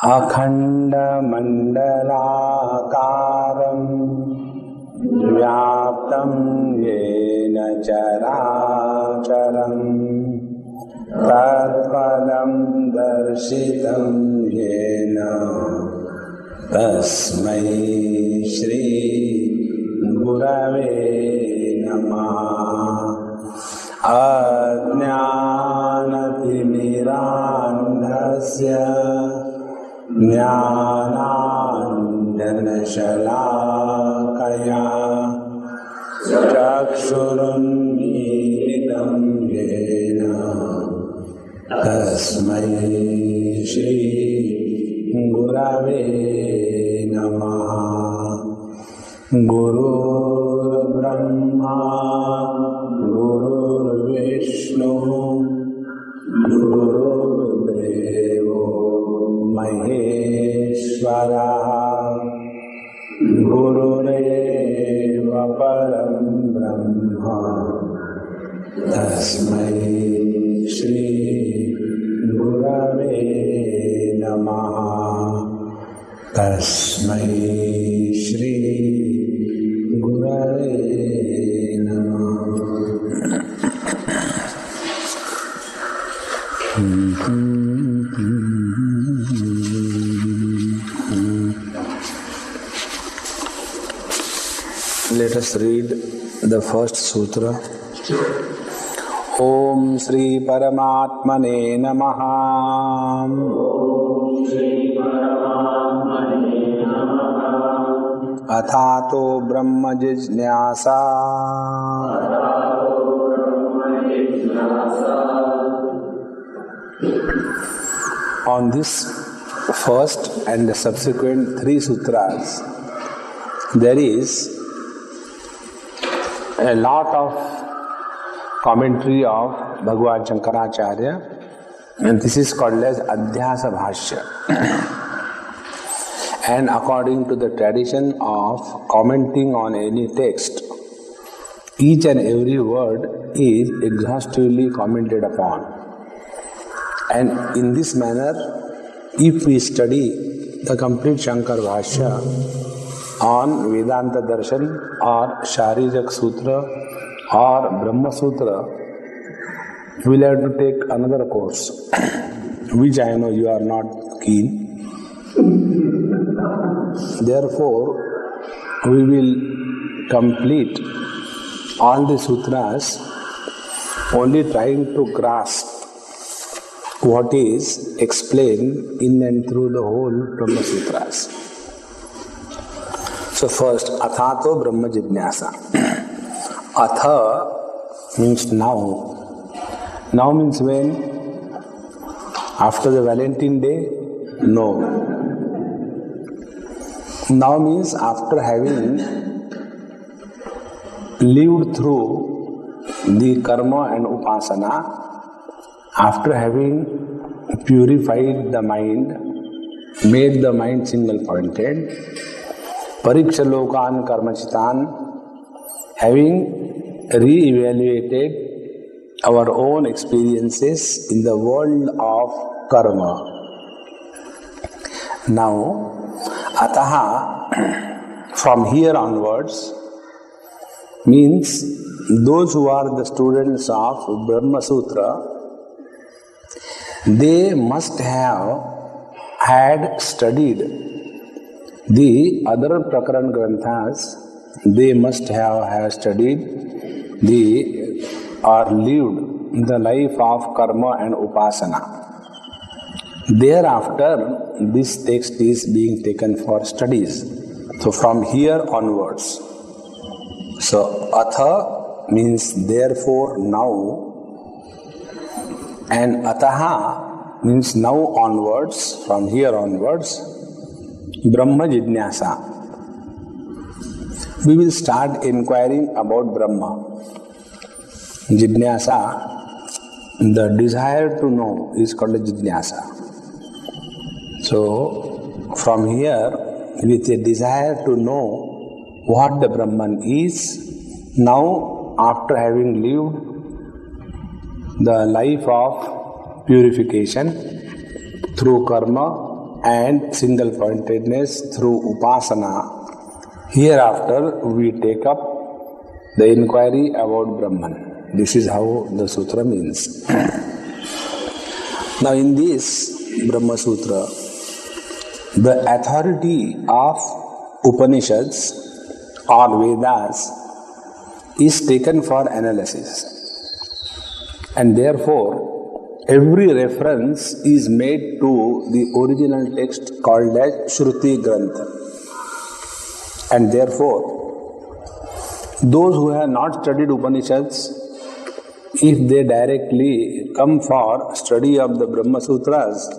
अखण्डमण्डलाकारं व्याप्तं येन चराचरं तत्पदं दर्शितं येन तस्मै श्री गुरवे नमः। अज्ञानतिमिरान्धस्य ज्ञानाञ्जनशलाकया चक्षुरुन्मीलितं येन तस्मै श्री गुरवे नमः। गुरुर्ब्रह्मा गुरुर्विष्णु गुरुर्देवो महेश्वरः गुरुरेव परं ब्रह्म तस्मै श्री गुरवे नमः। तस्मै श्री गुरवे नमः। Let us read the first sutra. Om Shri Paramatmane Namaha. अथातो ब्रह्म जिज्ञासा On this first and the subsequent three sutras, there is a lot of commentary of Bhagwan Shankaracharya, and this is called as Adhyasa Bhashya. And according to the tradition of commenting on any text, each and every word is exhaustively commented upon. And in this manner, if we study the complete Shankar Bhashya on Vedanta Darshan or Sharirak Sutra or Brahma Sutra, we will have to take another course, which I know you are not keen. Therefore, we will complete all the sutras only trying to grasp what is explained in and through the whole Brahma Sutras. So first, Athato Brahma Jidnyasa. Atha means now. Now means when? After the Valentine Day? No. Now means after having lived through the karma and upasana, after having purified the mind, made the mind single pointed, pariksha lokan karmachitan, having re-evaluated our own experiences in the world of karma. Now, Ataha, from here onwards, means those who are the students of Brahma Sutra, they must have had studied the other Prakaran Granthas, they must have studied or lived the life of karma and upasana. Thereafter, this text is being taken for studies. So from here onwards. So Atha means therefore now, and Ataha means now onwards, from here onwards, Brahma Jidnyasa. We will start inquiring about Brahma. Jidnyasa, the desire to know is called Jidnyasa. So, from here, with a desire to know what the Brahman is, now after having lived the life of purification through karma and single pointedness through upasana, hereafter we take up the inquiry about Brahman. This is how the sutra means. Now in this Brahma Sutra, the authority of Upanishads or Vedas is taken for analysis, and therefore every reference is made to the original text called as Shruti Grantha, and therefore those who have not studied Upanishads, if they directly come for study of the Brahma Sutras,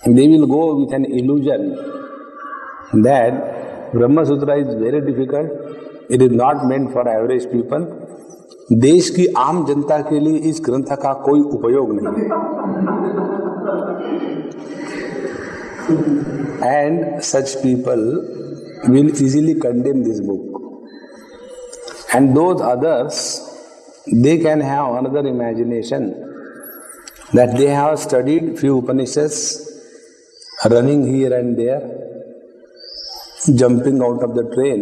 they will go with an illusion that Brahma Sutra is very difficult, it is not meant for average people, देश की आम जनता के लिए इस ग्रंथ का कोई उपयोग नहीं है. And such people will easily condemn this book. And those others, they can have another imagination that they have studied few Upanishads, running here and there, jumping out of the train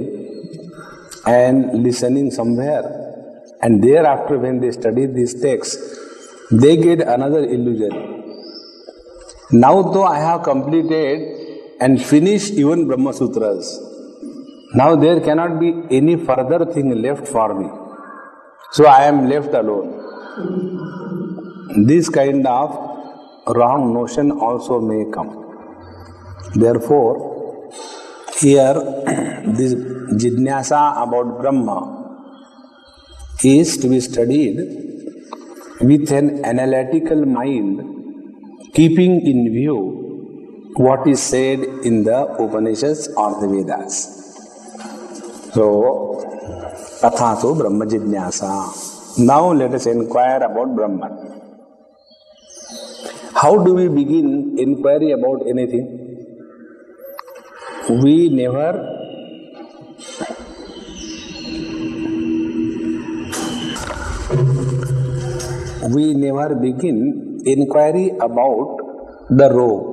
and listening somewhere, and thereafter when they study this text, they get another illusion. Now though I have completed and finished even Brahma Sutras, now there cannot be any further thing left for me. So I am left alone. This kind of wrong notion also may come. Therefore, here this jidnyasa about Brahma is to be studied with an analytical mind, keeping in view what is said in the Upanishads or the Vedas. So, Athato Brahma Jidnyasa. Now let us inquire about Brahman. How do we begin inquiry about anything? We never begin inquiry about the robe.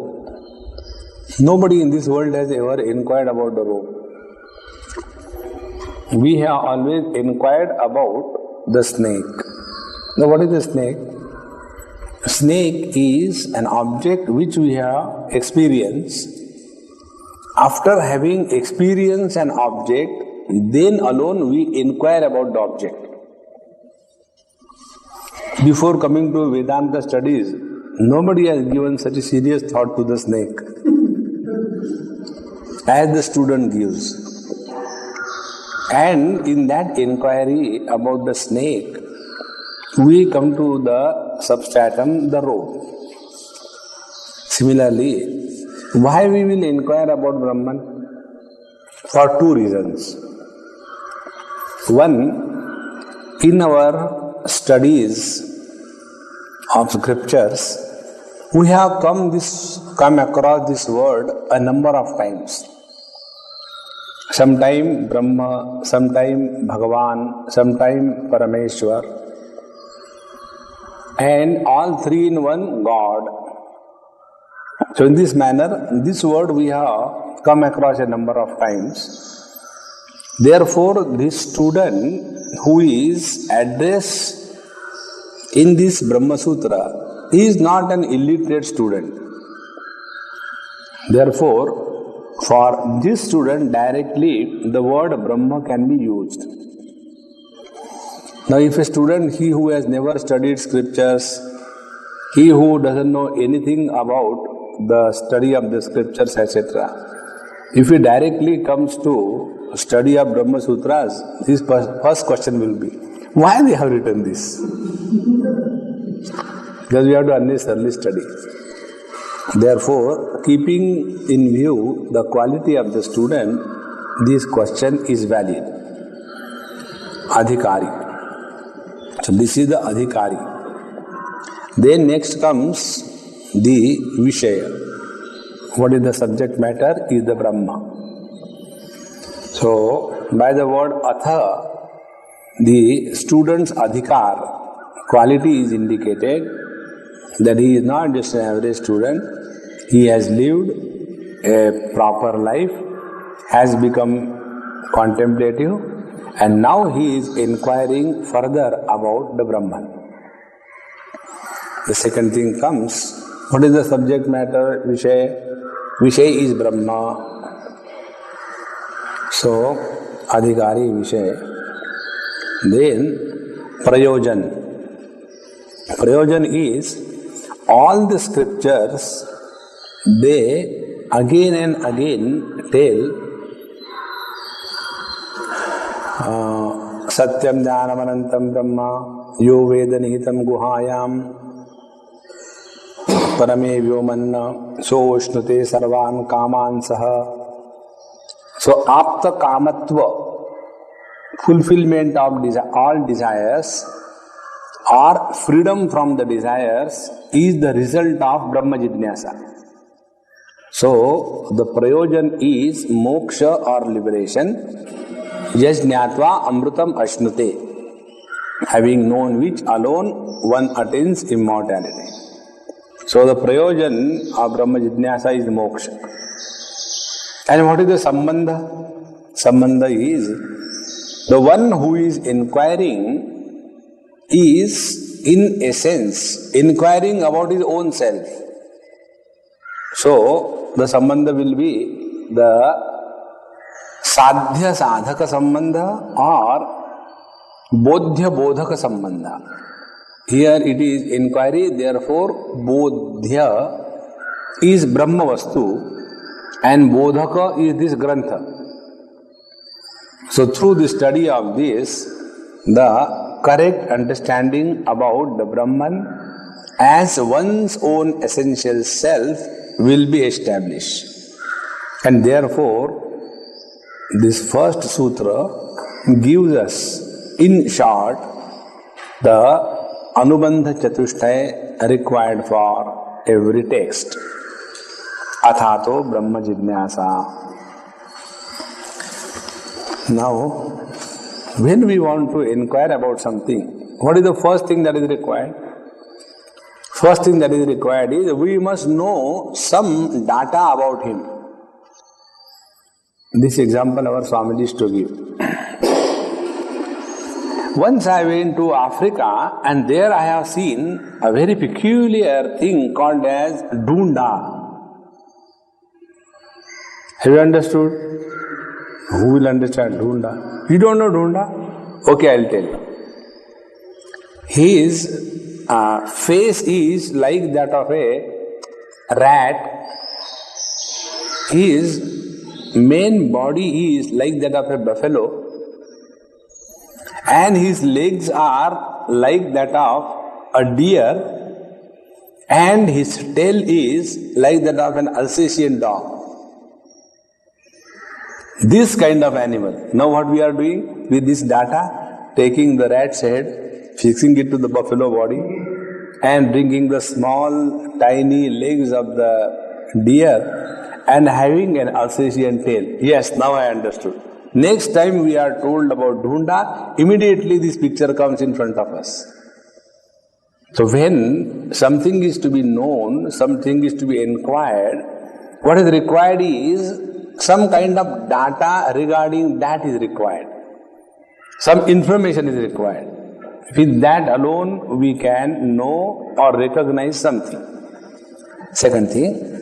Nobody in this world has ever inquired about the robe. We have always inquired about the snake. Now what is the snake? Snake is an object which we have experienced. After having experienced an object, then alone we inquire about the object. Before coming to Vedanta studies, nobody has given such a serious thought to the snake as the student gives. And in that inquiry about the snake, we come to the substratum, the robe. Similarly, why we will inquire about Brahman? For two reasons. One, in our studies of scriptures, we have come across this word a number of times. Sometime Brahma, sometime Bhagavan, sometime Parameshwar, and all three in one God. So in this manner, this word we have come across a number of times. Therefore, this student who is addressed in this Brahma Sutra is not an illiterate student. Therefore, for this student directly the word Brahma can be used. Now if a student, he who has never studied scriptures, he who doesn't know anything about the study of the scriptures, etc., if he directly comes to study of Brahma Sutras, his first question will be, why they have written this? Because we have to unnecessarily study. Therefore, keeping in view the quality of the student, this question is valid. Adhikari. So this is the Adhikari. Then next comes the Vishaya. What is the subject matter? Is the Brahma. So, by the word Atha, the student's Adhikar, quality is indicated, that he is not just an average student, He has lived a proper life, has become contemplative, and now he is inquiring further about the Brahman. The second thing comes, what is the subject matter? Vishay. Vishay is Brahma. So, Adhikari Vishay. Then, Prayojan. Prayojan is all the scriptures, they again and again tell Satyam Jnanamanantam Brahma Yo Veda Nihitam Guhayam Parame Vyomanna Soshnute Sarvan Kaman Saha. So, Apta Kamatva, fulfillment of all desires or freedom from the desires is the result of Brahma Jidnyasa. So, the Prayojan is moksha or liberation. Yas jnatva amrutam ashnute. Having known which alone one attains immortality. So, the Prayojan of Brahma Jidnyasa is moksha. And what is the Sambandha? Sambandha is the one who is inquiring is in essence inquiring about his own self. So, the Sambandha will be the Sadhya Sadhaka Sambandha or Bodhya Bodhaka Sambandha. Here it is inquiry, therefore Bodhya is Brahma Vastu and Bodhaka is this Grantha. So through the study of this, the correct understanding about the Brahman as one's own essential self will be established. And therefore, this first sutra gives us, in short, the Anubandha Chatushtaya required for every text. Athato Brahma Jidnyasa. Now, when we want to inquire about something, what is the first thing that is required? First thing that is required is we must know some data about him. This example our Swamiji is to give. Once I went to Africa and there I have seen a very peculiar thing called as Dhunda. Have you understood? Who will understand Dhunda? You don't know Dhunda? Okay, I'll tell you. His face is like that of a rat. His main body is like that of a buffalo. And his legs are like that of a deer. And his tail is like that of an Alsatian dog. This kind of animal. Now what we are doing with this data? Taking the rat's head, fixing it to the buffalo body, and bringing the small, tiny legs of the deer and having an Alsatian tail. Yes, now I understood. Next time we are told about Dhunda, immediately this picture comes in front of us. So when something is to be known, something is to be inquired, what is required is some kind of data regarding that is required. Some information is required. With that alone, we can know or recognize something. Second thing,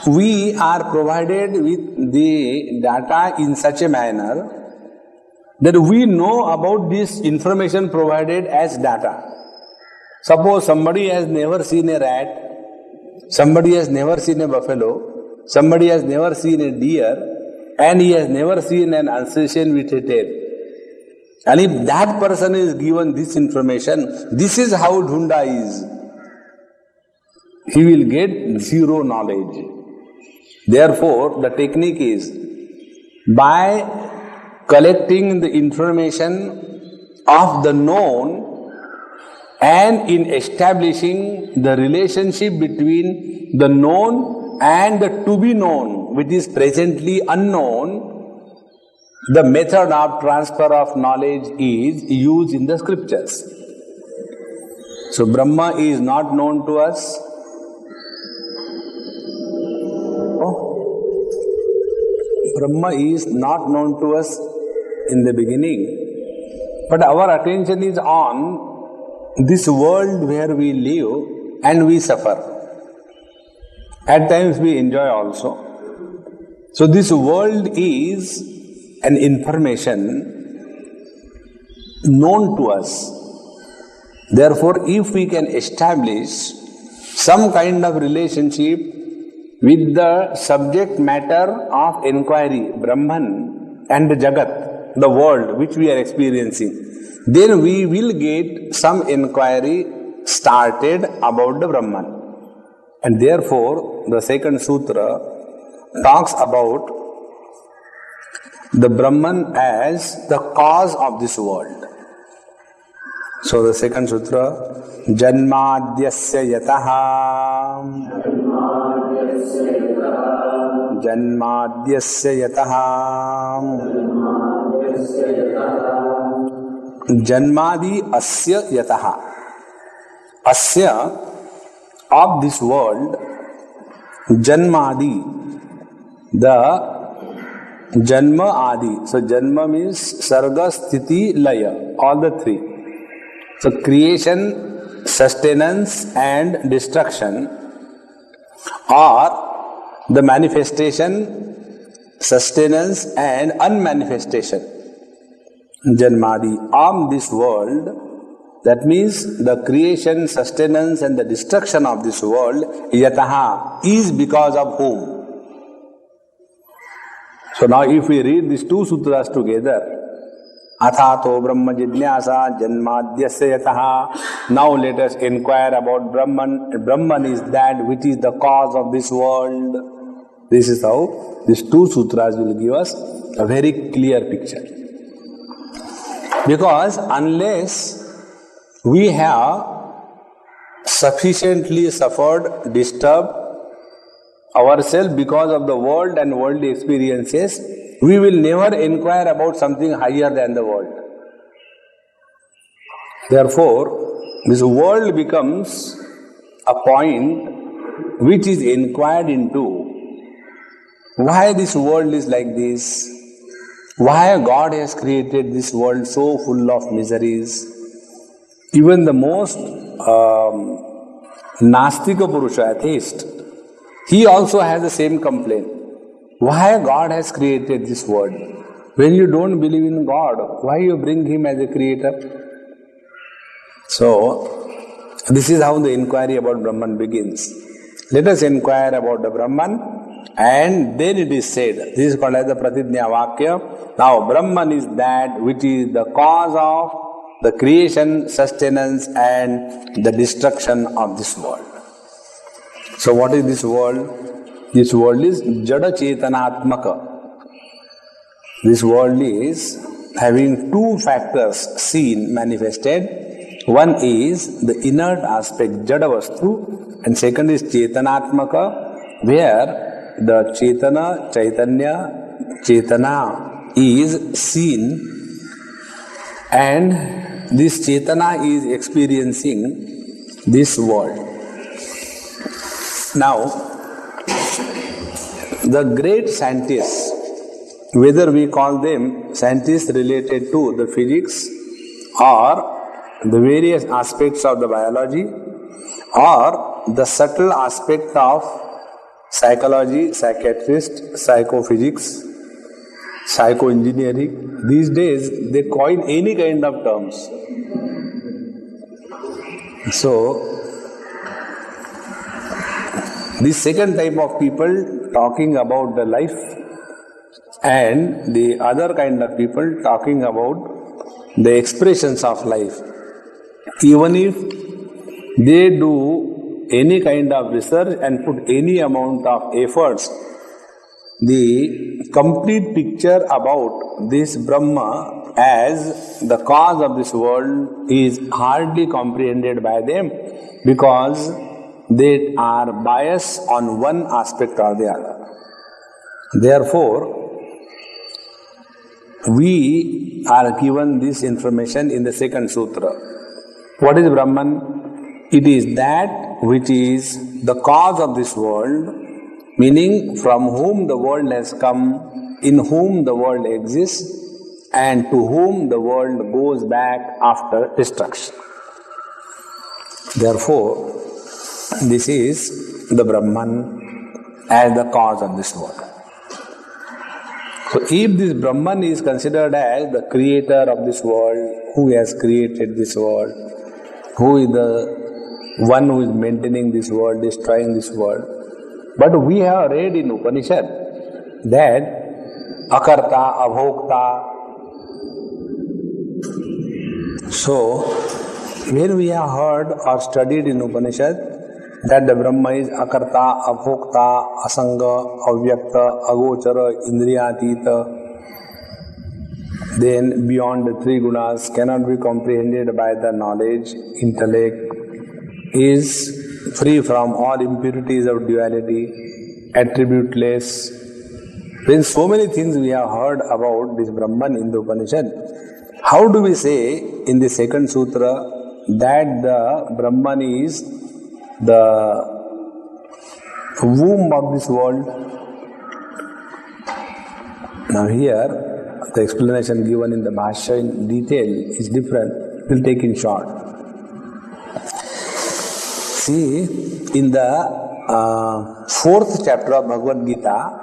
we are provided with the data in such a manner that we know about this information provided as data. Suppose somebody has never seen a rat, somebody has never seen a buffalo, somebody has never seen a deer, and he has never seen an Alsatian with a tail. And if that person is given this information, this is how Dhunda is, he will get zero knowledge. Therefore, the technique is by collecting the information of the known and in establishing the relationship between the known and the to be known, which is presently unknown, the method of transfer of knowledge is used in the scriptures. So Brahma is not known to us. Brahma is not known to us in the beginning, but our attention is on this world where we live and we suffer. At times we enjoy also. So this world is an information known to us. Therefore, if we can establish some kind of relationship with the subject matter of inquiry, Brahman and the Jagat, the world which we are experiencing, then we will get some inquiry started about the Brahman. And therefore, the second sutra talks about the Brahman as the cause of this world. So the second sutra, Janmadyasya yataha, Janmadyasya yataha, Janmadi asya yataha. Asya, of this world, Janmadi, the Janma Adi. So Janma means Sarga, Sthiti, Laya, all the three. So creation, sustenance and destruction are the manifestation, sustenance and unmanifestation. Janmadi, of this world, that means the creation, sustenance and the destruction of this world, yataha, is because of whom? So now if we read these two sutras together, Athato Brahma Jidnyasa Janmadyasya yataha, now let us inquire about Brahman. Brahman is that which is the cause of this world. This is how these two sutras will give us a very clear picture. Because unless we have sufficiently suffered, disturbed ourselves because of the world and worldly experiences, we will never inquire about something higher than the world. Therefore, this world becomes a point which is inquired into. Why this world is like this? Why God has created this world so full of miseries? Even the most Nastika Purusha, atheist, he also has the same complaint. Why God has created this world? When you don't believe in God, why you bring Him as a creator? So, this is how the inquiry about Brahman begins. Let us inquire about the Brahman, and then it is said, this is called as the Pratidnya Vakya. Now, Brahman is that which is the cause of the creation, sustenance and the destruction of this world. So what is this world? This world is Jada Chetanatmaka. This world is having two factors seen, manifested. One is the inert aspect, Jada Vastu, and second is Chetanatmaka, where the Chetana, Chaitanya, Chetana is seen, and this Chetana is experiencing this world. Now, the great scientists, whether we call them scientists related to the physics or the various aspects of the biology or the subtle aspect of psychology, psychiatrist, psychophysics, psychoengineering, these days they coin any kind of terms. So, this second type of people talking about the life, and the other kind of people talking about the expressions of life. Even if they do any kind of research and put any amount of efforts, the complete picture about this Brahma as the cause of this world is hardly comprehended by them, because they are biased on one aspect or the other. Therefore, we are given this information in the second sutra. What is Brahman? It is that which is the cause of this world, meaning from whom the world has come, in whom the world exists and to whom the world goes back after destruction. Therefore, this is the Brahman as the cause of this world. So if this Brahman is considered as the creator of this world, who has created this world, who is the one who is maintaining this world, destroying this world. But we have read in Upanishad that Akarta, Abhokta. So when we have heard or studied in Upanishad that the Brahma is Akarta, Abhokta, Asanga, Avyakta, Agochara, Indriyatita, then beyond the three gunas, cannot be comprehended by the knowledge, intellect, is free from all impurities of duality, attributeless. When so many things we have heard about this Brahman in the Upanishad, how do we say in the second sutra that the Brahman is the womb of this world? Now here, the explanation given in the Bhashya in detail is different. We'll take in short. See, in the 4th chapter of Bhagavad Gita,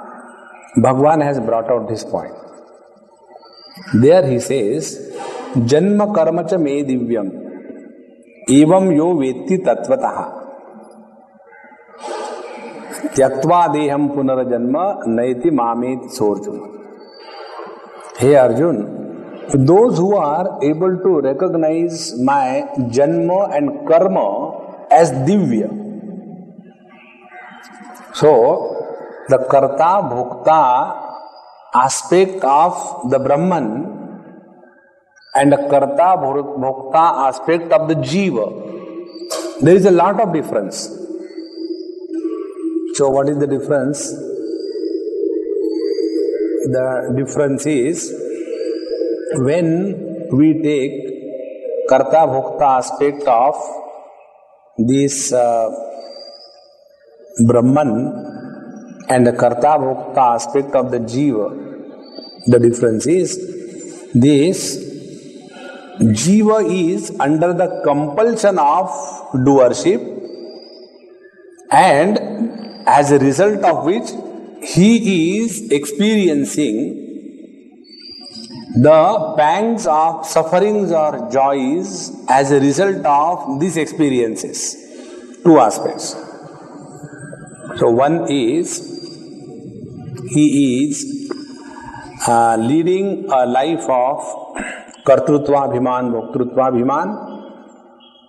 Bhagavan has brought out this point. There he says, Janma karma cha me divyam, evam yo vetti tattvataha, tyaktva deham punarajanma naiti mameti sorjuna. Hey Arjun, those who are able to recognize my janma and karma as divya. So, the karta bhokta aspect of the Brahman and the karta bhokta aspect of the jiva, there is a lot of difference. So what is the difference? The difference is when we take karta bhokta aspect of this Brahman and the karta bhokta aspect of the jiva, the difference is this jiva is under the compulsion of doership, and as a result of which he is experiencing the pangs of sufferings or joys as a result of these experiences. Two aspects. So one is he is leading a life of kartrutva bhiman, bhoktrutva bhiman,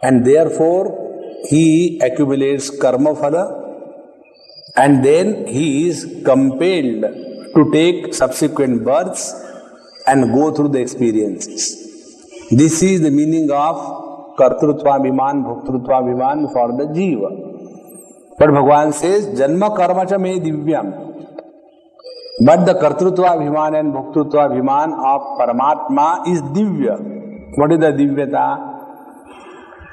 and therefore he accumulates karma phala, and then he is compelled to take subsequent births and go through the experiences. This is the meaning of kartrutva bhiman, bhoktrutva bhiman for the jiva. But Bhagavan says, Janma karma cha me divyam. But the kartrutva bhiman and bhoktrutva bhiman of Paramatma is divya. What is the divyata?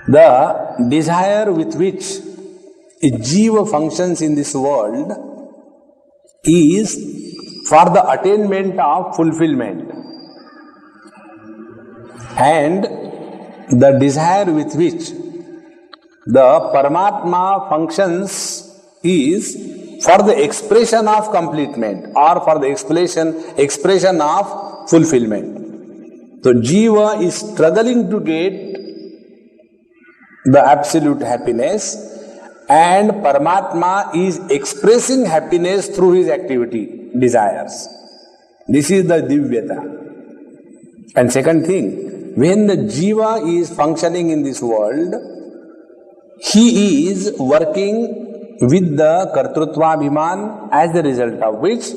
The desire with which a jiva functions in this world is for the attainment of fulfillment. And the desire with which the Paramatma functions is for the expression of completement or for the expression of fulfillment. So Jiva is struggling to get the absolute happiness, and Paramatma is expressing happiness through his activity, desires. This is the Divyata. And second thing, when the Jiva is functioning in this world, he is working with the Kartrutva Bhiman, as the result of which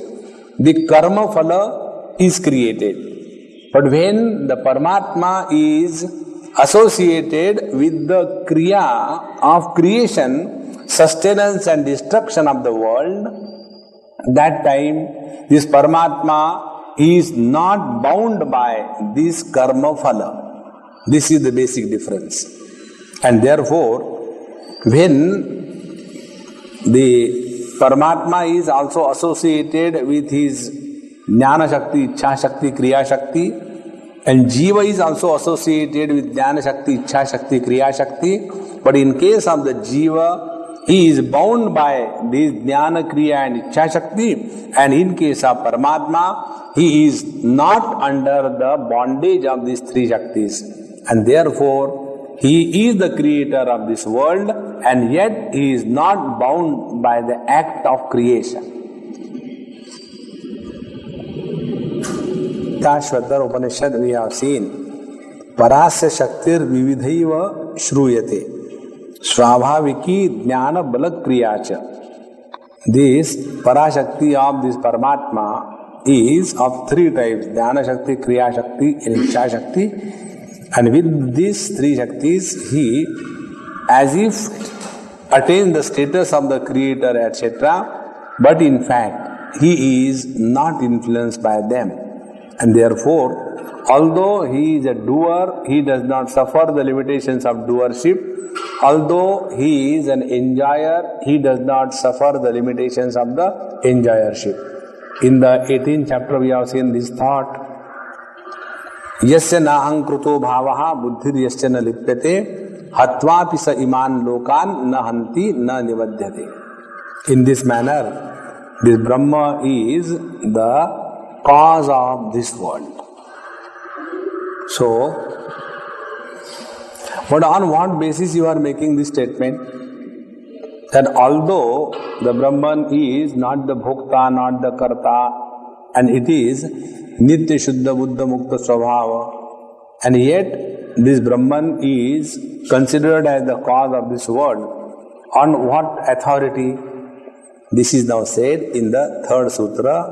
the Karma Phala is created. But when the Paramatma is associated with the Kriya of creation, sustenance and destruction of the world, that time this Paramatma is not bound by this Karma Phala. This is the basic difference. And therefore, when the Paramatma is also associated with his Jnana Shakti, Ichha Shakti, Kriya Shakti. And Jiva is also associated with Jnana Shakti, Ichha Shakti, Kriya Shakti. But in case of the Jiva, he is bound by this Jnana, Kriya and Ichha Shakti. And in case of Paramatma, he is not under the bondage of these three Shaktis. And therefore, he is the creator of this world, and yet he is not bound by the act of creation. Shraddha Upanishad we have seen Parasya Shaktir Vividhaiva Shruyate Swabhaviki Jnana Balakriyacha. This Parashakti of this Paramatma is of three types: Jnana Shakti, Kriya Shakti and Ichha Shakti. And with these three Shaktis, he as if attains the status of the creator, etc. But in fact, he is not influenced by them. And therefore, although he is a doer, he does not suffer the limitations of doership. Although he is an enjoyer, he does not suffer the limitations of the enjoyership. In the 18th chapter, we have seen this thought. Yasya na ankruto bhavaha buddhir yasya na lipyate hatvapi sa iman lokan na hanti na nivadhyate. In this manner, this Brahma is the cause of this world. So, but on what basis you are making this statement? That although the Brahman is not the Bhokta, not the Karta, and it is Nitya Shuddha Buddha Mukta Swabhava, and yet this Brahman is considered as the cause of this world, on what authority? This is now said in the third sutra.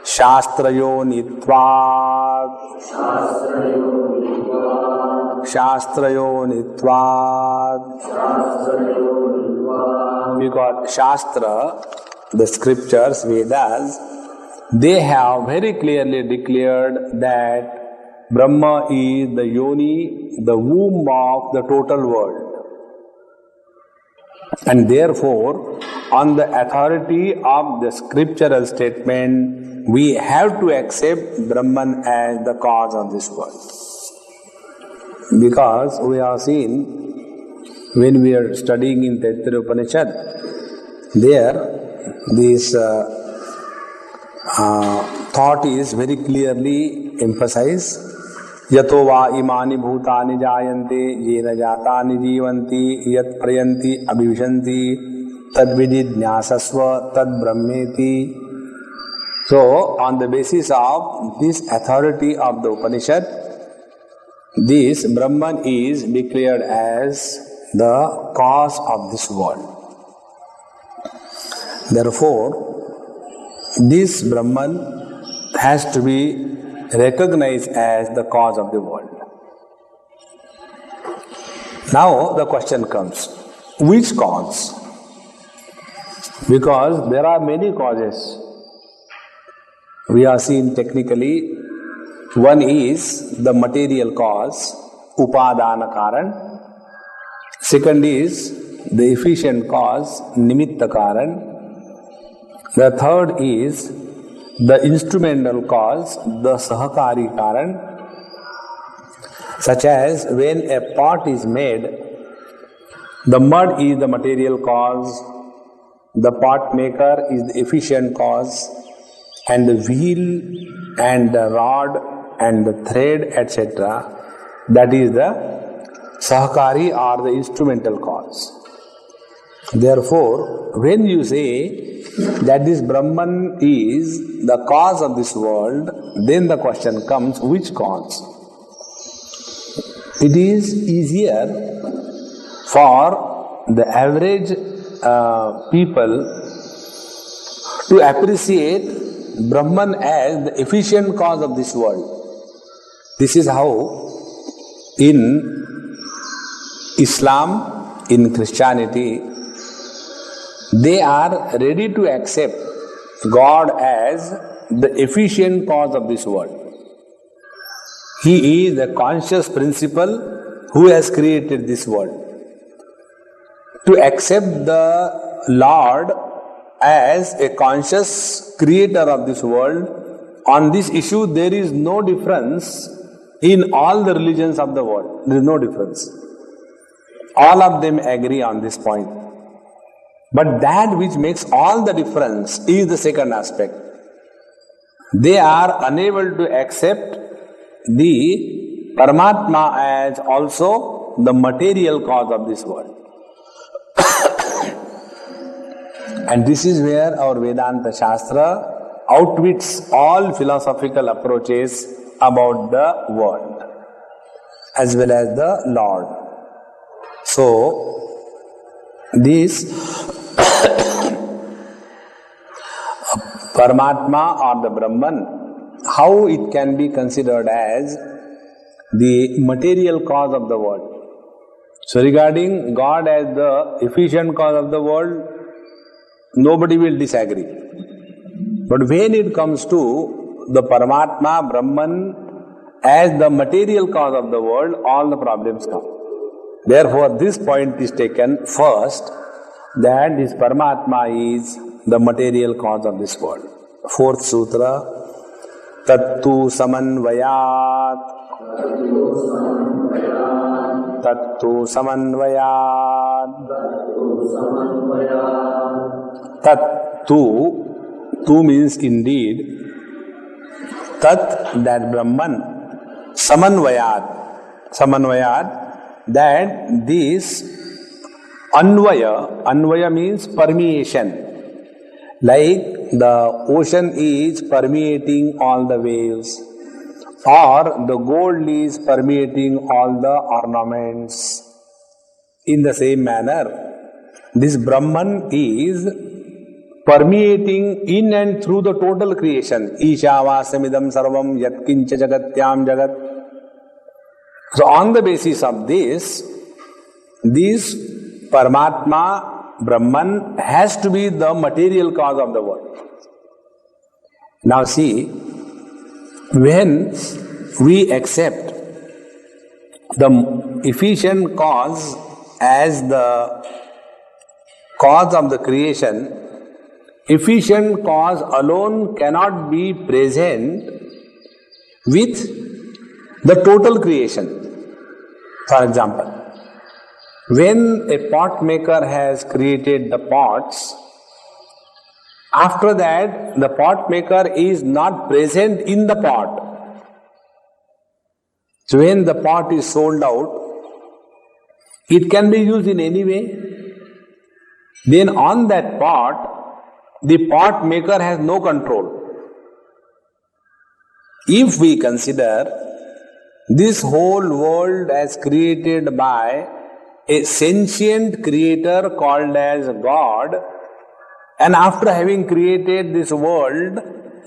Shastrayo nitvad because Shastra, the scriptures, Vedas, they have very clearly declared that Brahma is the yoni, the womb of the total world. And therefore, on the authority of the scriptural statement, we have to accept Brahman as the cause of this world. Because we have seen, when we are studying in Taittiriya Upanishad, there this thought is very clearly emphasized. Yato va imani bhutani jayante yena jatani jivanti yat prayanti abhivishanti tad vididnyasasva tad brahmeti. So, on the basis of this authority of the Upanishad, this Brahman is declared as the cause of this world. Therefore, this Brahman has to be recognized as the cause of the world. Now the question comes, which cause? Because there are many causes. We are seen technically, one is the material cause, upadana karan. Second is the efficient cause, nimitta karan. The third is the instrumental cause, the sahakari karan. Such as when a pot is made, the mud is the material cause, the pot maker is the efficient cause, and the wheel and the rod and the thread, etc., that is the sahakari or the instrumental cause. Therefore, when you say that this Brahman is the cause of this world, then the question comes, which cause? It is easier for the average people to appreciate Brahman as the efficient cause of this world. This is how in Islam, in Christianity, they are ready to accept God as the efficient cause of this world. He is the conscious principle who has created this world. To accept the Lord as a conscious creator of this world on this issue there is no difference in all the religions of the world. There is no difference. All of them agree on this point. But that which makes all the difference is the second aspect. They are unable to accept the Paramatma as also the material cause of this world. And this is where our Vedanta Shastra outwits all philosophical approaches about the world as well as the Lord. So, this Paramatma or the Brahman, how it can be considered as the material cause of the world. So regarding God as the efficient cause of the world, nobody will disagree. But when it comes to the Paramatma, Brahman as the material cause of the world, all the problems come. Therefore, this point is taken first, that this Paramatma is the material cause of this world. Fourth sutra, Tattu Samanvayat. Tattu Samanvayat. Tattu, tu means indeed. Tat, that Brahman. Samanvayat. Samanvayat, that this Anvaya means permeation. Like the ocean is permeating all the waves, or the gold is permeating all the ornaments. In the same manner, this Brahman is permeating in and through the total creation. Ishavasamidam sarvam yatkincha jagatyam jagat. So on the basis of this Paramatma, Brahman has to be the material cause of the world. Now see, when we accept the efficient cause as the cause of the creation, efficient cause alone cannot be present with the total creation. For example, when a pot maker has created the pots, after that the pot maker is not present in the pot. So when the pot is sold out, it can be used in any way. Then on that pot, the pot maker has no control. If we consider this whole world as created by a sentient creator called as God, and after having created this world,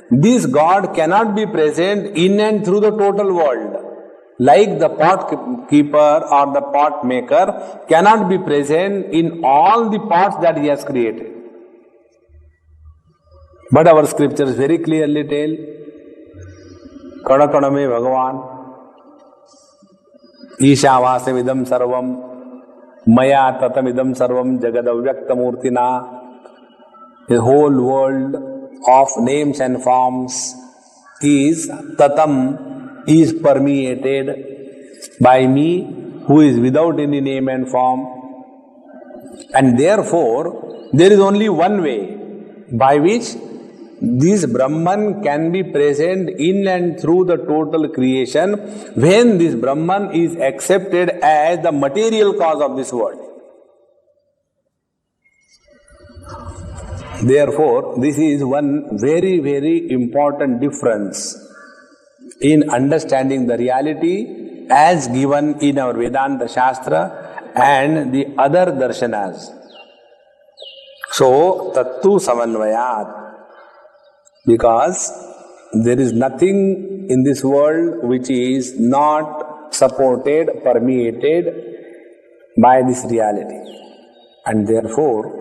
this God cannot be present in and through the total world. Like the pot keeper or the pot maker cannot be present in all the pots that he has created. But our scriptures very clearly tell, Kadakaname Bhagavan, Ishavasamidam sarvam, Maya tatamidam sarvam jagadavyaktamurtina. The whole world of names and forms is tatam, is permeated by me, who is without any name and form. And therefore, there is only one way by which this Brahman can be present in and through the total creation, when this Brahman is accepted as the material cause of this world. Therefore, this is one very, very important difference in understanding the reality as given in our Vedanta Shastra and the other darshanas. So, Tattu Samanvayat. Because there is nothing in this world which is not supported, permeated by this reality. And therefore,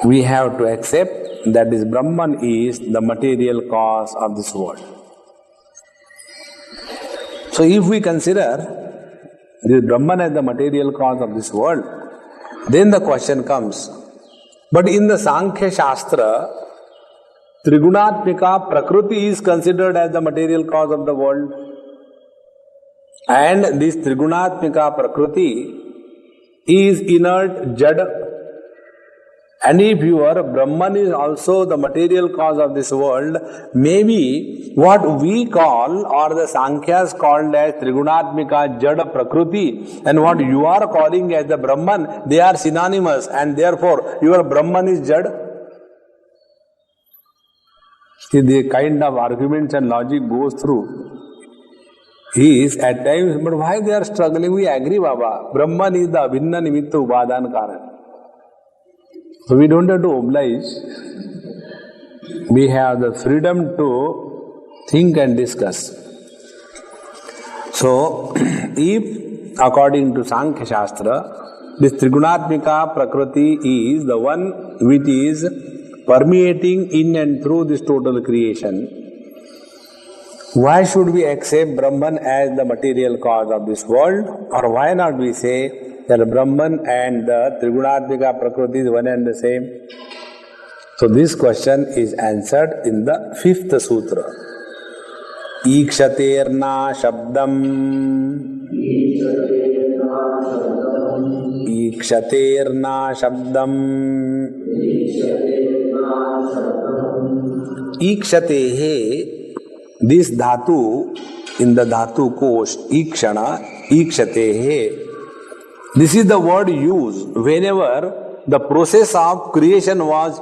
we have to accept that this Brahman is the material cause of this world. So if we consider this Brahman as the material cause of this world, then the question comes, but in the Sankhya Shastra, Trigunatmika Prakriti is considered as the material cause of the world. And this Trigunatmika Prakriti is inert, Jada. And if your Brahman is also the material cause of this world, maybe what we call or the Sankhyas called as Trigunatmika Jada Prakriti and what you are calling as the Brahman, they are synonymous and therefore your Brahman is Jada. See, the kind of arguments and logic goes through is at times, but why they are struggling? We agree, Baba. Brahman is the Abhinna Nimitta Upadan Karan. So we don't have to oblige. We have the freedom to think and discuss. So, if according to Sankhya Shastra, this Trigunatmika Prakriti is the one which is permeating in and through this total creation, why should we accept Brahman as the material cause of this world? Or why not we say that Brahman and the Trigunatmika Prakriti is one and the same? So this question is answered in the 5th sutra. Ikshaterna Shabdam. Ikshaterna Shabdam. Ikshatehe. This dhatu in the dhatu kosh, ikshana, ikshatehe. This is the word used whenever the process of creation was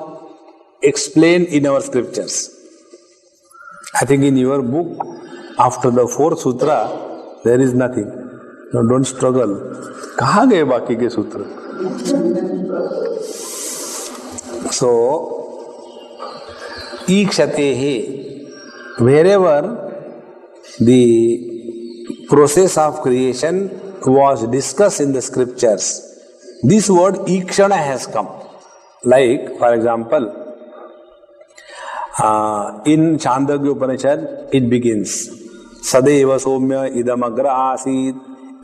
explained in our scriptures. I think in your book, after the 4th sutra, there is nothing. No, don't struggle. Kahan gaye baki ke sutra? So, ikshatehe. Wherever the process of creation was discussed in the scriptures, this word ikshana has come. Like, for example, in Chandogya Upanishad, it begins, Sadeva Somya idam agra asid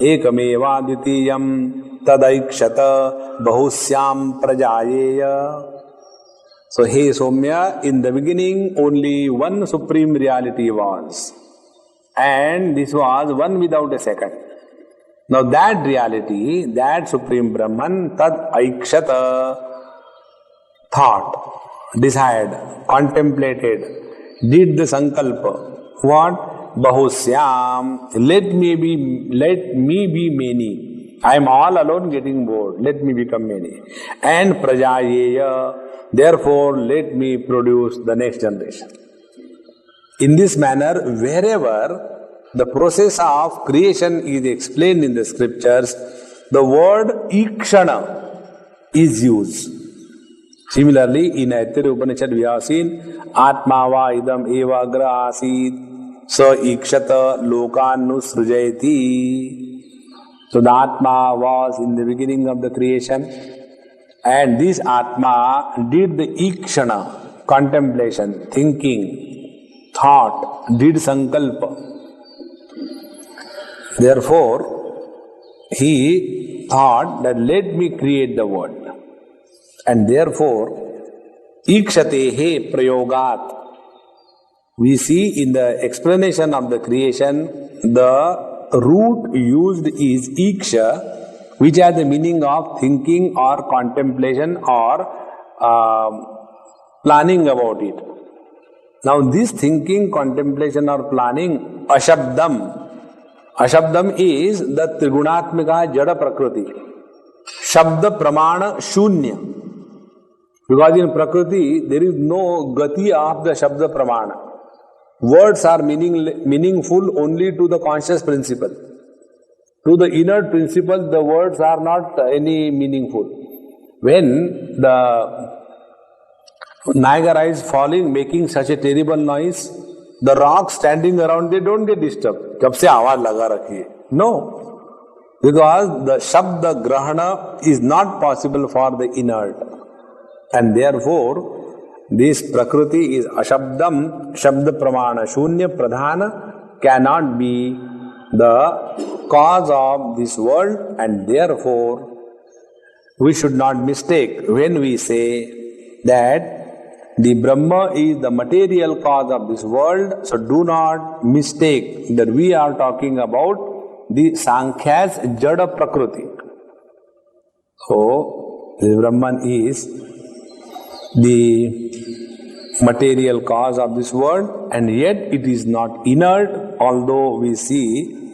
ekameva dvitiyam tadaikshata bahusyam prajayeya. So, hey Somya, in the beginning only one supreme reality was, and this was one without a second. Now that reality, that supreme Brahman, tad aikshata, thought, desired, contemplated, did the sankalpa. What? Bahusyam, let me be many. I am all alone getting bored, let me become many. And prajayeya, therefore, let me produce the next generation. In this manner, wherever the process of creation is explained in the scriptures, the word ikshana is used. Similarly, in Aitari Upanishad, we have seen Atmava idam eva agra asid sa ikshata lokanu srujayati. So the Atma was in the beginning of the creation. And this Atma did the ikshana, contemplation, thinking, thought, did sankalpa. Therefore, he thought that let me create the world. And therefore, ikshatehe prayogat. We see in the explanation of the creation, the root used is iksha, which has the meaning of thinking or contemplation or planning about it. Now this thinking, contemplation or planning, ashabdam. Ashabdam is the Trigunatmika Jada Prakriti. Shabda Pramana Shunya. Because in Prakriti there is no gati of the Shabda Pramana. Words are meaningful only to the conscious principle. To the inert principle, the words are not any meaningful. When the Niagara is falling, making such a terrible noise, the rocks standing around, they don't get disturbed. Kab se awaaz laga rakhi hai? No. Because the Shabda Grahana is not possible for the inert. And therefore, this Prakriti is Ashabdam, Shabda Pramana, Shunya Pradhana, cannot be the cause of this world, and therefore we should not mistake when we say that the Brahma is the material cause of this world, so do not mistake that we are talking about the Sankhya's Jada Prakriti. So, the Brahman is the material cause of this world, and yet it is not inert, although we see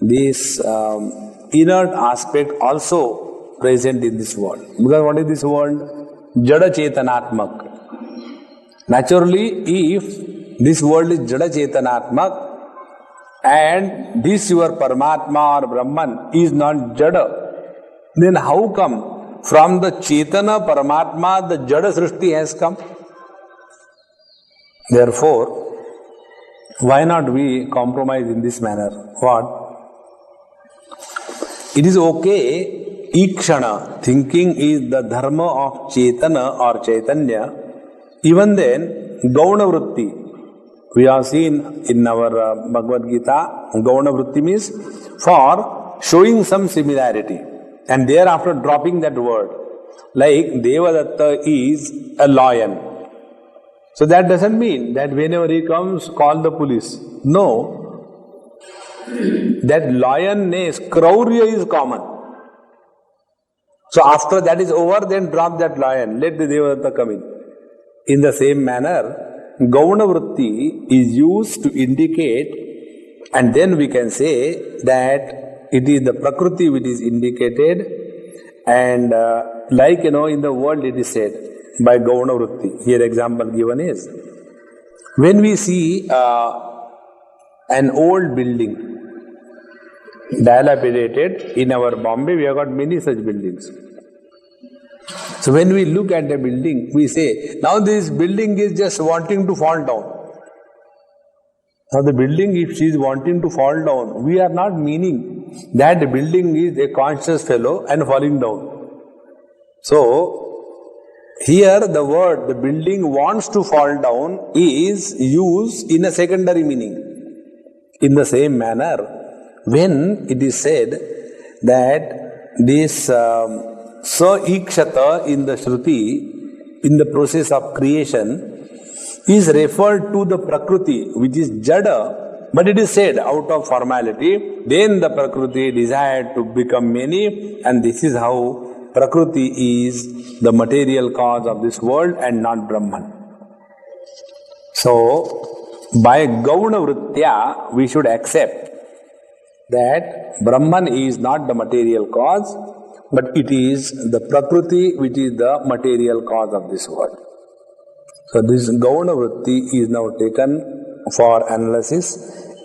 this inert aspect also present in this world. Because what is this world? Jada Chetanatmak. Naturally, if this world is Jada Chetanatmak and this your Paramatma or Brahman is not Jada, then how come from the Chetana Paramatma the Jada Srishti has come? Therefore, why not we compromise in this manner? What? It is okay, ikshana, thinking is the dharma of Chetana or Chaitanya. Even then, Gauna Vritti, we have seen in our Bhagavad Gita, Gauna Vritti means for showing some similarity and thereafter dropping that word. Like Devadatta is a lion. So that doesn't mean that whenever he comes, call the police. No. That lionness, Kraurya is common. So after that is over, then drop that lion. Let the Devadatta come in. In the same manner, Gauna Vritti is used to indicate, and then we can say that it is the Prakriti which is indicated, and like in the world it is said by Gauna Vritti. Here example given is, when we see an old building, dilapidated, in our Bombay we have got many such buildings. So when we look at the building, we say, now this building is just wanting to fall down. Now the building, if she is wanting to fall down, we are not meaning that the building is a conscious fellow and falling down. So, here the word, the building wants to fall down is used in a secondary meaning. In the same manner, when it is said that this Sa-ikshata in the Shruti, in the process of creation, is referred to the Prakriti, which is Jada, but it is said out of formality, then the Prakriti desired to become many, and this is how Prakriti is the material cause of this world and not Brahman. So, by Gauna Vrittya, we should accept that Brahman is not the material cause, but it is the Prakriti which is the material cause of this world. So this Gauna Vritti is now taken for analysis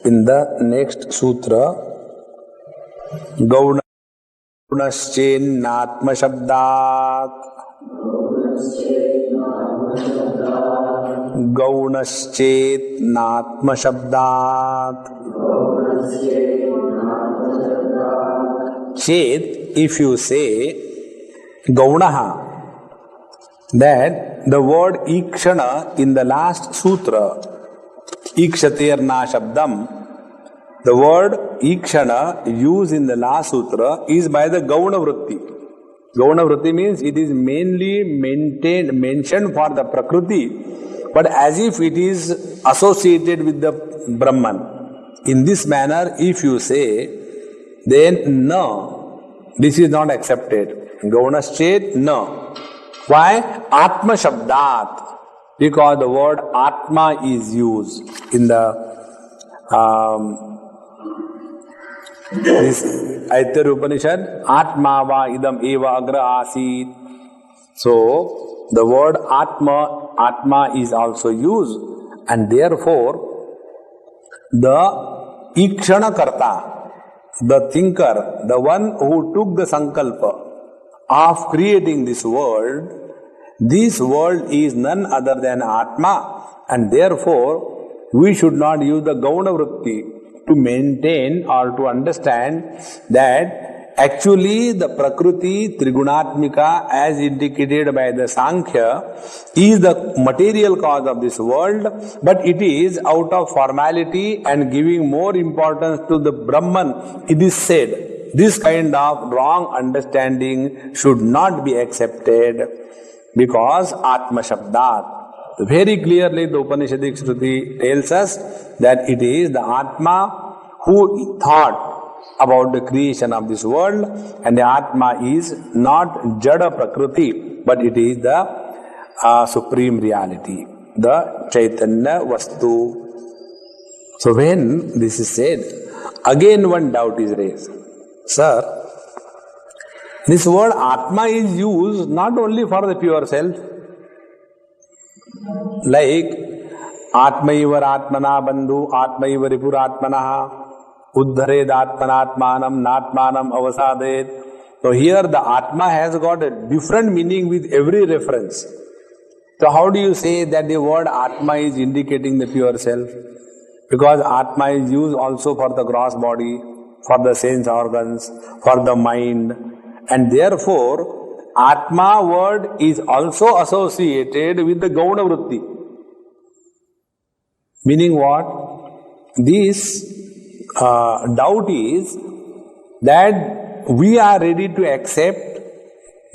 in the next sutra. Gauna Gunaschennatma Shabdat. Gaunaschennatma Shabdat. Chet, if you say Gaunaha, that the word Ikshana in the last sutra, Ikshaterna Shabdam, the word Ikshana used in the last sutra is by the Gauna Vritti. Gauna Vritti means it is mainly mentioned for the Prakriti, but as if it is associated with the Brahman. In this manner, if you say, then no, this is not accepted. Gaunaschet, no. Why? Atma Shabdat. Because the word Atma is used in the this Aitya Upanishad. Atma va idam eva agra asit. So, the word Atma is also used, and therefore, the Ikshana Karta, the thinker, the one who took the sankalpa of creating this world is none other than Atma, and therefore we should not use the Gauna Vritti to maintain or to understand that actually the Prakriti Trigunatmika as indicated by the Sankhya is the material cause of this world, but it is out of formality and giving more importance to the Brahman. It is said, this kind of wrong understanding should not be accepted because Atma Shabdat. Very clearly the Upanishadic Shruti tells us that it is the Atma who thought about the creation of this world, and the Atma is not Jada Prakriti, but it is the supreme reality, the Chaitanya Vastu. So when this is said, again one doubt is raised. Sir, this word Atma is used not only for the pure self, like Atmaivar Atmana Bandhu, Atmaivar Ripur Atmanaha, Uddhared Atmanatmanam, Natmanam Avasaded. So here the Atma has got a different meaning with every reference. So how do you say that the word Atma is indicating the pure self? Because Atma is used also for the gross body, for the sense organs, for the mind, and therefore Atma word is also associated with the Gauna Vritti. Meaning what? This doubt is that we are ready to accept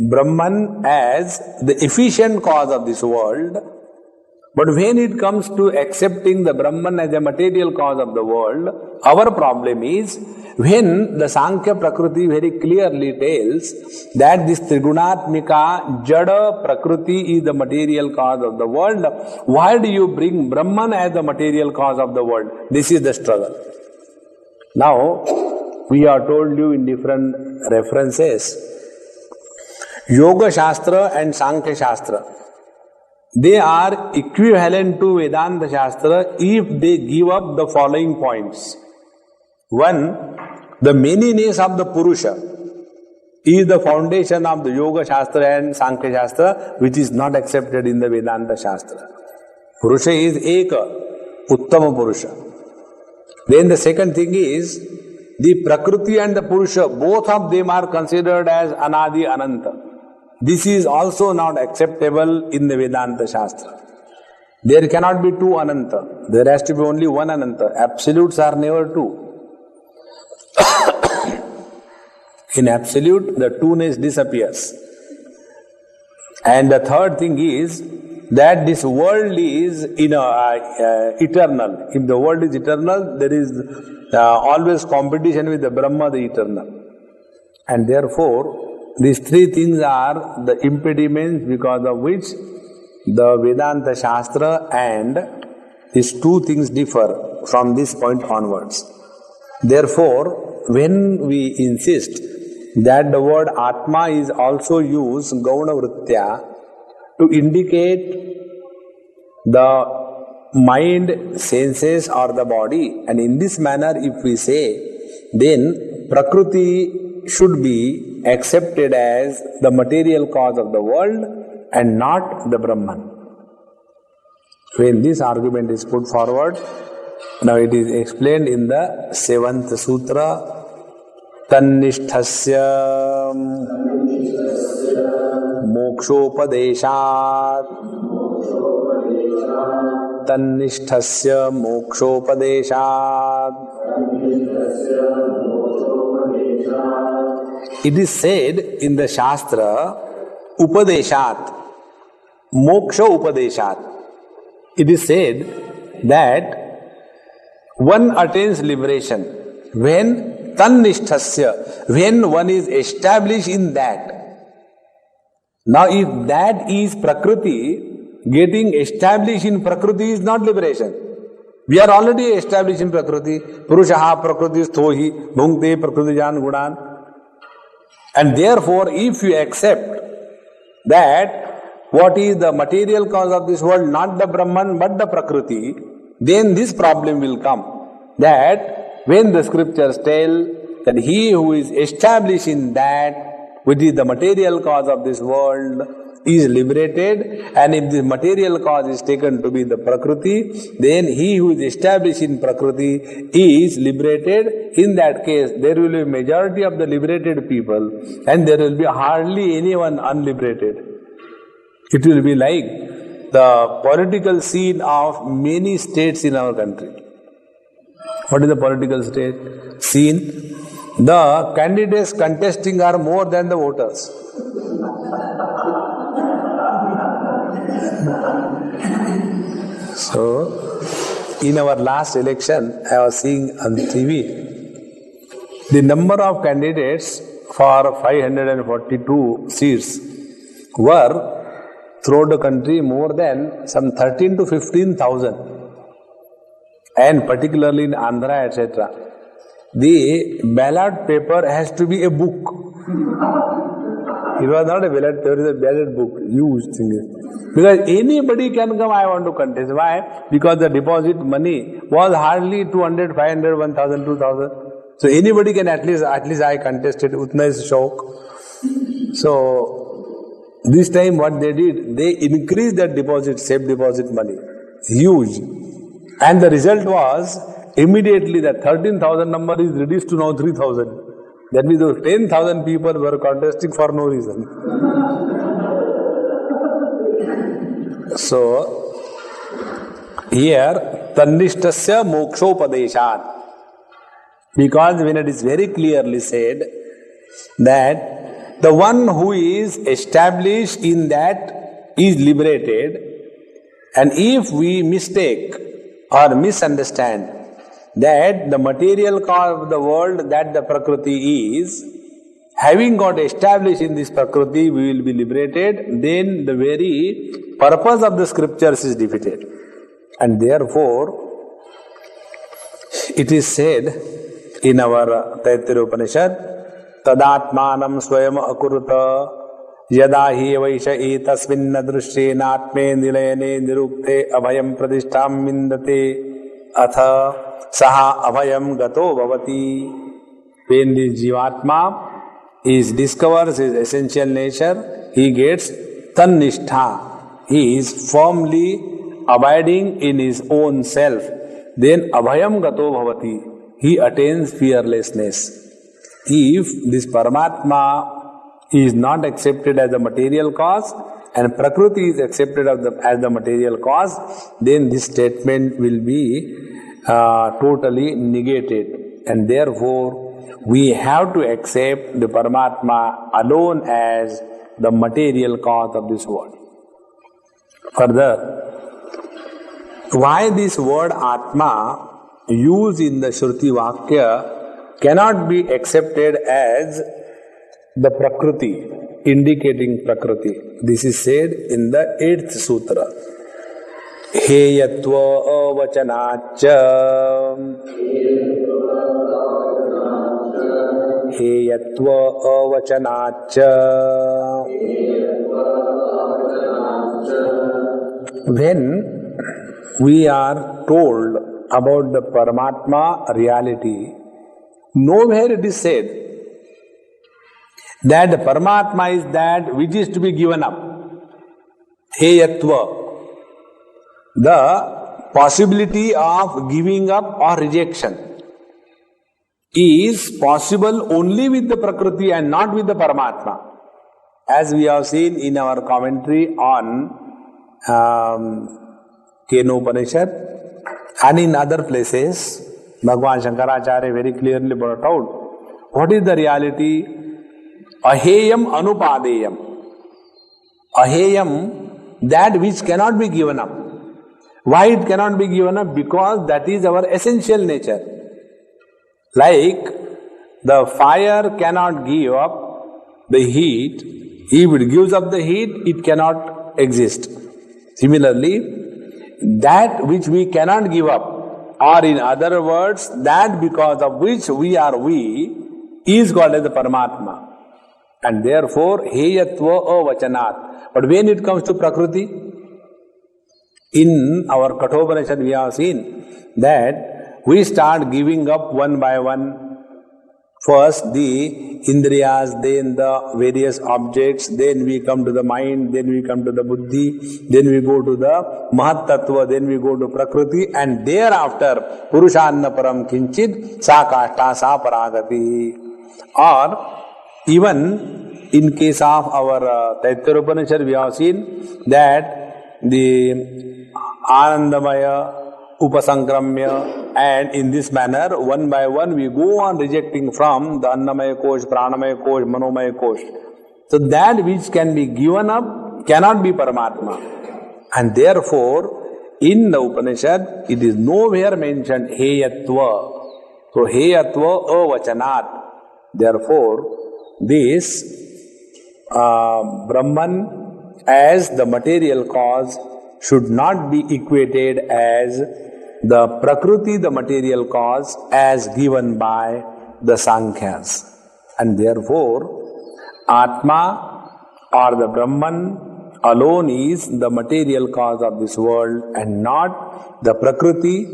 Brahman as the efficient cause of this world, but when it comes to accepting the Brahman as a material cause of the world, our problem is when the Sankhya Prakriti very clearly tells that this Trigunatmika Jada Prakriti is the material cause of the world, why do you bring Brahman as the material cause of the world? This is the struggle. Now, we are told you in different references, Yoga Shastra and Sankhya Shastra, they are equivalent to Vedanta Shastra if they give up the following points. One, the manyness of the Purusha is the foundation of the Yoga Shastra and Sankhya Shastra, which is not accepted in the Vedanta Shastra. Purusha is Eka, Uttama Purusha. Then the second thing is, the Prakriti and the Purusha, both of them are considered as Anadi Ananta. This is also not acceptable in the Vedanta Shastra. There cannot be two Ananta. There has to be only one Ananta. Absolutes are never two. In absolute, the two-ness disappears. And the third thing is that this world is eternal. If the world is eternal, there is always competition with the Brahma, the eternal. And therefore, these three things are the impediments because of which the Vedanta Shastra and these two things differ from this point onwards. Therefore, when we insist that the word Atma is also used Gauna Vrittya to indicate the mind, senses or the body, and in this manner if we say, then Prakriti should be accepted as the material cause of the world and not the Brahman. When this argument is put forward, now it is explained in the 7th Sutra, Tanishthasya Mokshopadeshat, Tanishthasya Mokshopadeshat. It is said in the Shastra, Upadeshat, Moksha Upadeshat. It is said that one attains liberation when Tanishthasya, when one is established in that. Now if that is Prakriti, getting established in Prakriti is not liberation. We are already established in Prakriti. Purushaha Prakriti Sthohi, Bhungte Prakriti Jan Gunan. And therefore, if you accept that what is the material cause of this world, not the Brahman but the Prakriti, then this problem will come. That when the scriptures tell that he who is established in that which is the material cause of this world is liberated, and if the material cause is taken to be the Prakriti, then he who is established in Prakriti is liberated. In that case, there will be a majority of the liberated people and there will be hardly anyone unliberated. It will be like the political scene of many states in our country. What is the political state scene? The candidates contesting are more than the voters. So, in our last election, I was seeing on TV, the number of candidates for 542 seats were throughout the country more than some 13 to 15,000, and particularly in Andhra, etc. The ballot paper has to be a book. It was not a ballot paper, it is a ballot book, huge thing. Because anybody can come, I want to contest. Why? Because the deposit money was hardly 200, 500, 1,000, 2,000. So anybody can at least I contested, utna is shauq. So this time what they did, they increased that deposit, safe deposit money, huge. And the result was, immediately that 13,000 number is reduced to now 3,000. That means those 10,000 people were contesting for no reason. So, here, Tanishtasya mokshopadeshat. Because when it is very clearly said that the one who is established in that is liberated, and if we mistake or misunderstand that the material cause of the world, that the Prakriti is, having got established in this Prakriti, we will be liberated, then the very purpose of the scriptures is defeated. And therefore, it is said in our Taittiriya Upanishad, Tadatmanam swayam akurta yada hi vaisha etasminna drishenatme nilayane nirukte abhayam pradishtam mindate atha saha abhayam gato bhavati. When the Jivatma is discovers his essential nature, he gets Tannishtha. He is firmly abiding in his own self. Then abhayam gato bhavati. He attains fearlessness. If this Paramatma is not accepted as the material cause and Prakriti is accepted as the material cause, then this statement will be totally negated. And therefore, we have to accept the Paramatma alone as the material cause of this world. Further, why this word Atma used in the Shruti Vakya cannot be accepted as the Prakriti, indicating Prakriti. This is said in the 8th Sutra. Heyatva avachanacha Heyatva avachanacha. When we are told about the Paramatma reality, nowhere it is said that the Paramatma is that which is to be given up. Heyatva. The possibility of giving up or rejection is possible only with the Prakriti and not with the Paramatma. As we have seen in our commentary on Kenopanishad and in other places, Bhagavan Shankaracharya very clearly brought out what is the reality. Aheyam anupadeyam. Aheyam, that which cannot be given up. Why it cannot be given up? Because that is our essential nature. Like the fire cannot give up the heat. If it gives up the heat, it cannot exist. Similarly, that which we cannot give up, or in other words, that because of which we are we, is called as the Paramatma. And therefore, Heyatva avachanat. But when it comes to Prakriti, in our Kathopanishad we have seen that we start giving up one by one. First the Indriyas, then the various objects, then we come to the mind, then we come to the Buddhi, then we go to the Mahat Tattva, then we go to Prakriti, and thereafter Purushanna Param Kinchit Sa Kashta Sa Paragati. Or even in case of our Taittiriya Upanishad, we have seen that the Anandamaya, Upasankramya, and in this manner, one by one, we go on rejecting from the Annamaya Kosh, Pranamaya Kosh, Manomaya Kosh. So that which can be given up cannot be Paramatma. And therefore, in the Upanishad, it is nowhere mentioned heyatva. So, heyatva avachanat. Therefore, this Brahman as the material cause should not be equated as the Prakriti, the material cause, as given by the Sankhyas. And therefore, Atma or the Brahman alone is the material cause of this world and not the Prakriti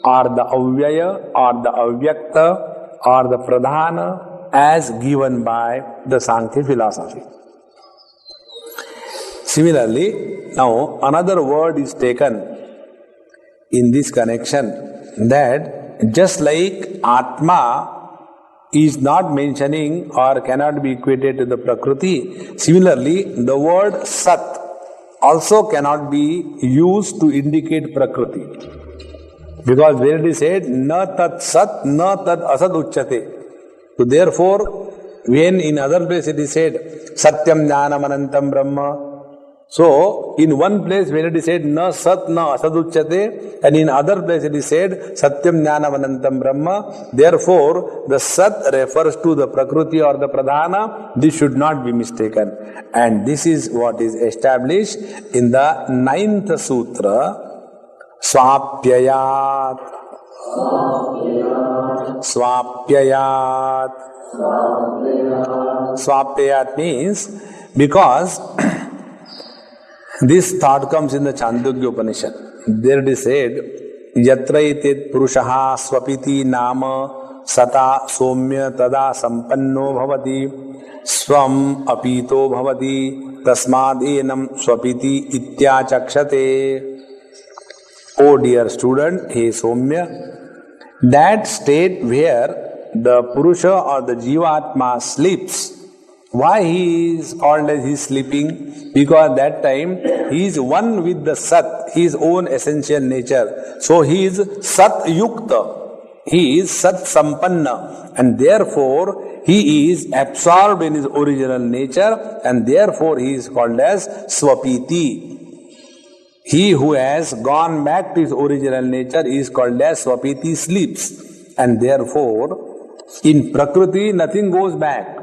or the Avyaya or the Avyakta or the Pradhana as given by the Sankhya philosophy. Similarly, now another word is taken in this connection, that just like Atma is not mentioning or cannot be equated to the Prakriti, similarly the word Sat also cannot be used to indicate Prakriti. Because where it is said, na tat sat, na tat asad uchyate. So therefore, when in other place it is said, Satyam Jnanam Anantam Brahma. So, in one place when it is said, na sat na asad uchyate, and in other place it is said, Satyam Jnanam Anantam Brahma. Therefore, the Sat refers to the Prakriti or the Pradhana. This should not be mistaken. And this is what is established in the 9th Sutra, Swapyayat. Swapyayat. Swapyayat means because this thought comes in the Chandogya Upanishad. There it is said, Yatraitit Purushaha Swapiti Nama Sata Somya Tada Sampanno Bhavati Swam Apito Bhavati Tasmad Enam Swapiti Ityachakshate. Oh dear student, hey Somya, that state where the Purusha or the Jivatma sleeps, why he is called as he is sleeping? Because that time he is one with the Sat, his own essential nature. So he is Sat Yukta, he is Sat Sampanna, and therefore he is absorbed in his original nature, and therefore he is called as Swapiti. He who has gone back to his original nature is called as Swapiti, sleeps. And therefore, in Prakriti nothing goes back.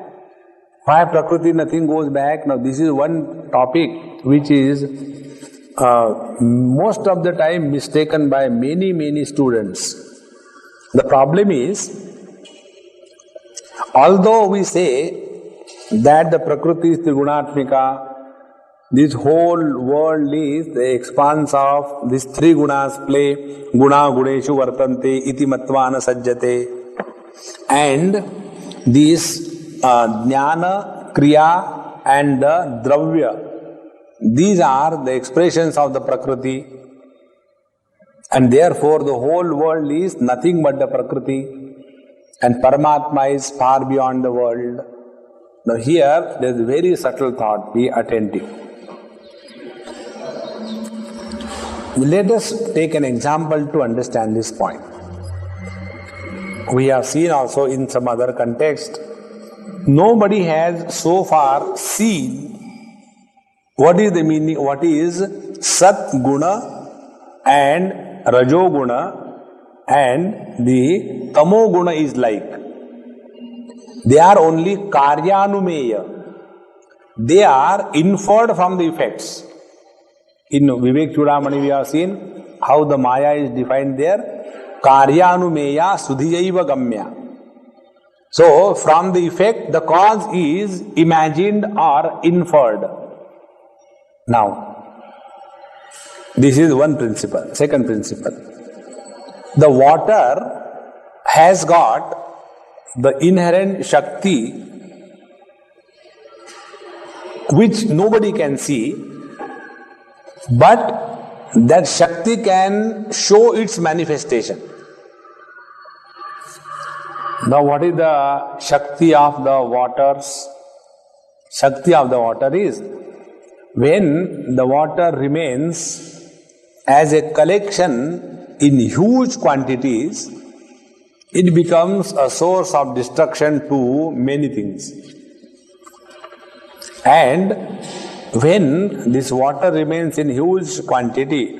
Why Prakriti nothing goes back? Now this is one topic which is most of the time mistaken by many students. The problem is, although we say that the Prakriti is Trigunatmika, this whole world is the expanse of these three gunas play, guna guneshu vartante iti matvana sajjate, and these jnana, kriya and the dravya, these are the expressions of the Prakriti, and therefore the whole world is nothing but the Prakriti, and Paramatma is far beyond the world. Now here there is a very subtle thought, be attentive. Let us take an example to understand this point. We have seen also in some other context, nobody has so far seen what is the meaning, what is Sat Guna and Rajo Guna and the Tamo Guna is like. They are only Karyanumeya. They are inferred from the effects. In Vivek Chudamani we have seen how the Maya is defined there. Karyanumeya Sudhiyaiva Gamya. So, from the effect, the cause is imagined or inferred. Now, this is one principle. Second principle. The water has got the inherent Shakti which nobody can see, but that Shakti can show its manifestation. Now, what is the Shakti of the waters? Shakti of the water is when the water remains as a collection in huge quantities, it becomes a source of destruction to many things. And when this water remains in huge quantity,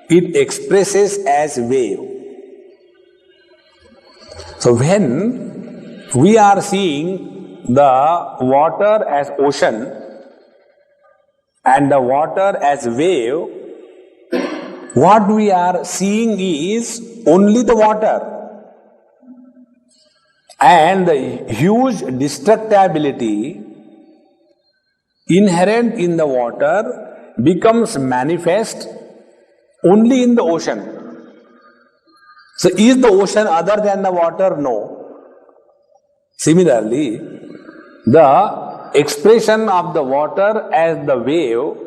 it expresses as wave. So when we are seeing the water as ocean and the water as wave, what we are seeing is only the water. And the huge destructibility inherent in the water becomes manifest only in the ocean. So is the ocean other than the water? No. Similarly, the expression of the water as the wave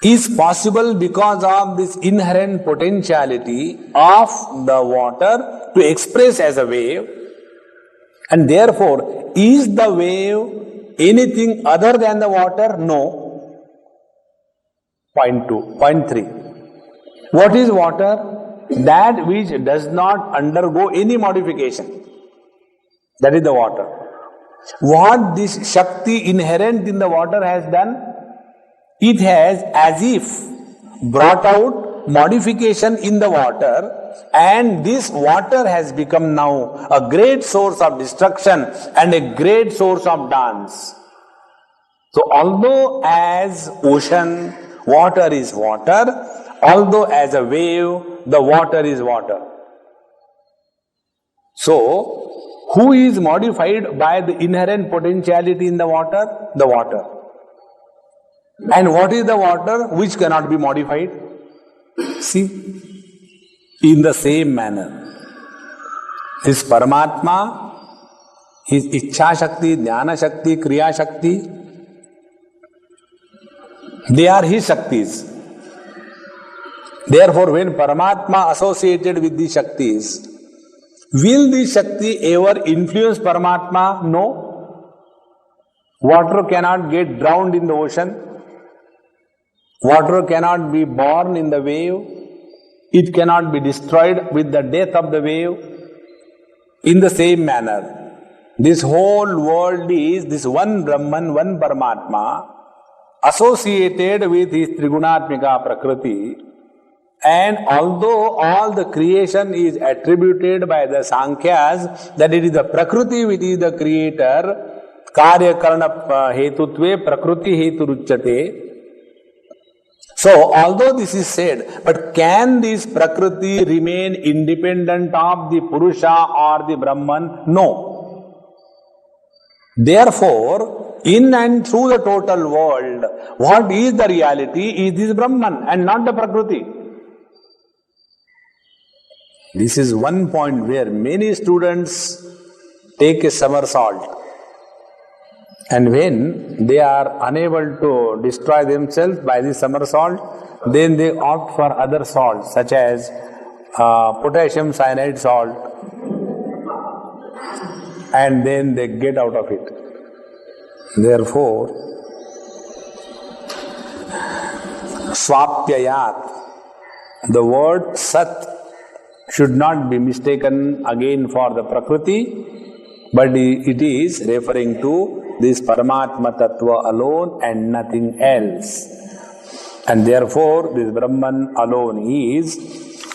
is possible because of this inherent potentiality of the water to express as a wave, and therefore, is the wave anything other than the water? No. Point 2. Point 3. What is water? That which does not undergo any modification. That is the water. What this Shakti inherent in the water has done? It has as if brought out modification in the water, and this water has become now a great source of destruction and a great source of dance. So although as ocean, water is water, although as a wave, the water is water. So, who is modified by the inherent potentiality in the water? The water. And what is the water which cannot be modified? See, in the same manner, his Paramatma, his Ichha Shakti, Jnana Shakti, Kriya Shakti, they are his Shaktis. Therefore, when Paramatma associated with these Shaktis, will this Shakti ever influence Paramatma? No. Water cannot get drowned in the ocean. Water cannot be born in the wave. It cannot be destroyed with the death of the wave. In the same manner, this whole world is this one Brahman, one Paramatma, associated with his Trigunatmika Prakriti. And although all the creation is attributed by the Sankhyas that it is the Prakriti which is the creator, Karya Karana Hetutve Prakriti Heturuchyate. So, although this is said, but can this Prakriti remain independent of the Purusha or the Brahman? No. Therefore, in and through the total world, what is the reality is this Brahman and not the Prakriti. This is one point where many students take a somersault. And when they are unable to destroy themselves by this somersault, then they opt for other salts such as potassium cyanide salt, and then they get out of it. Therefore, swapyayat, the word sat should not be mistaken again for the Prakriti, but it is referring to this Paramatma Tattva alone and nothing else. And therefore, this Brahman alone is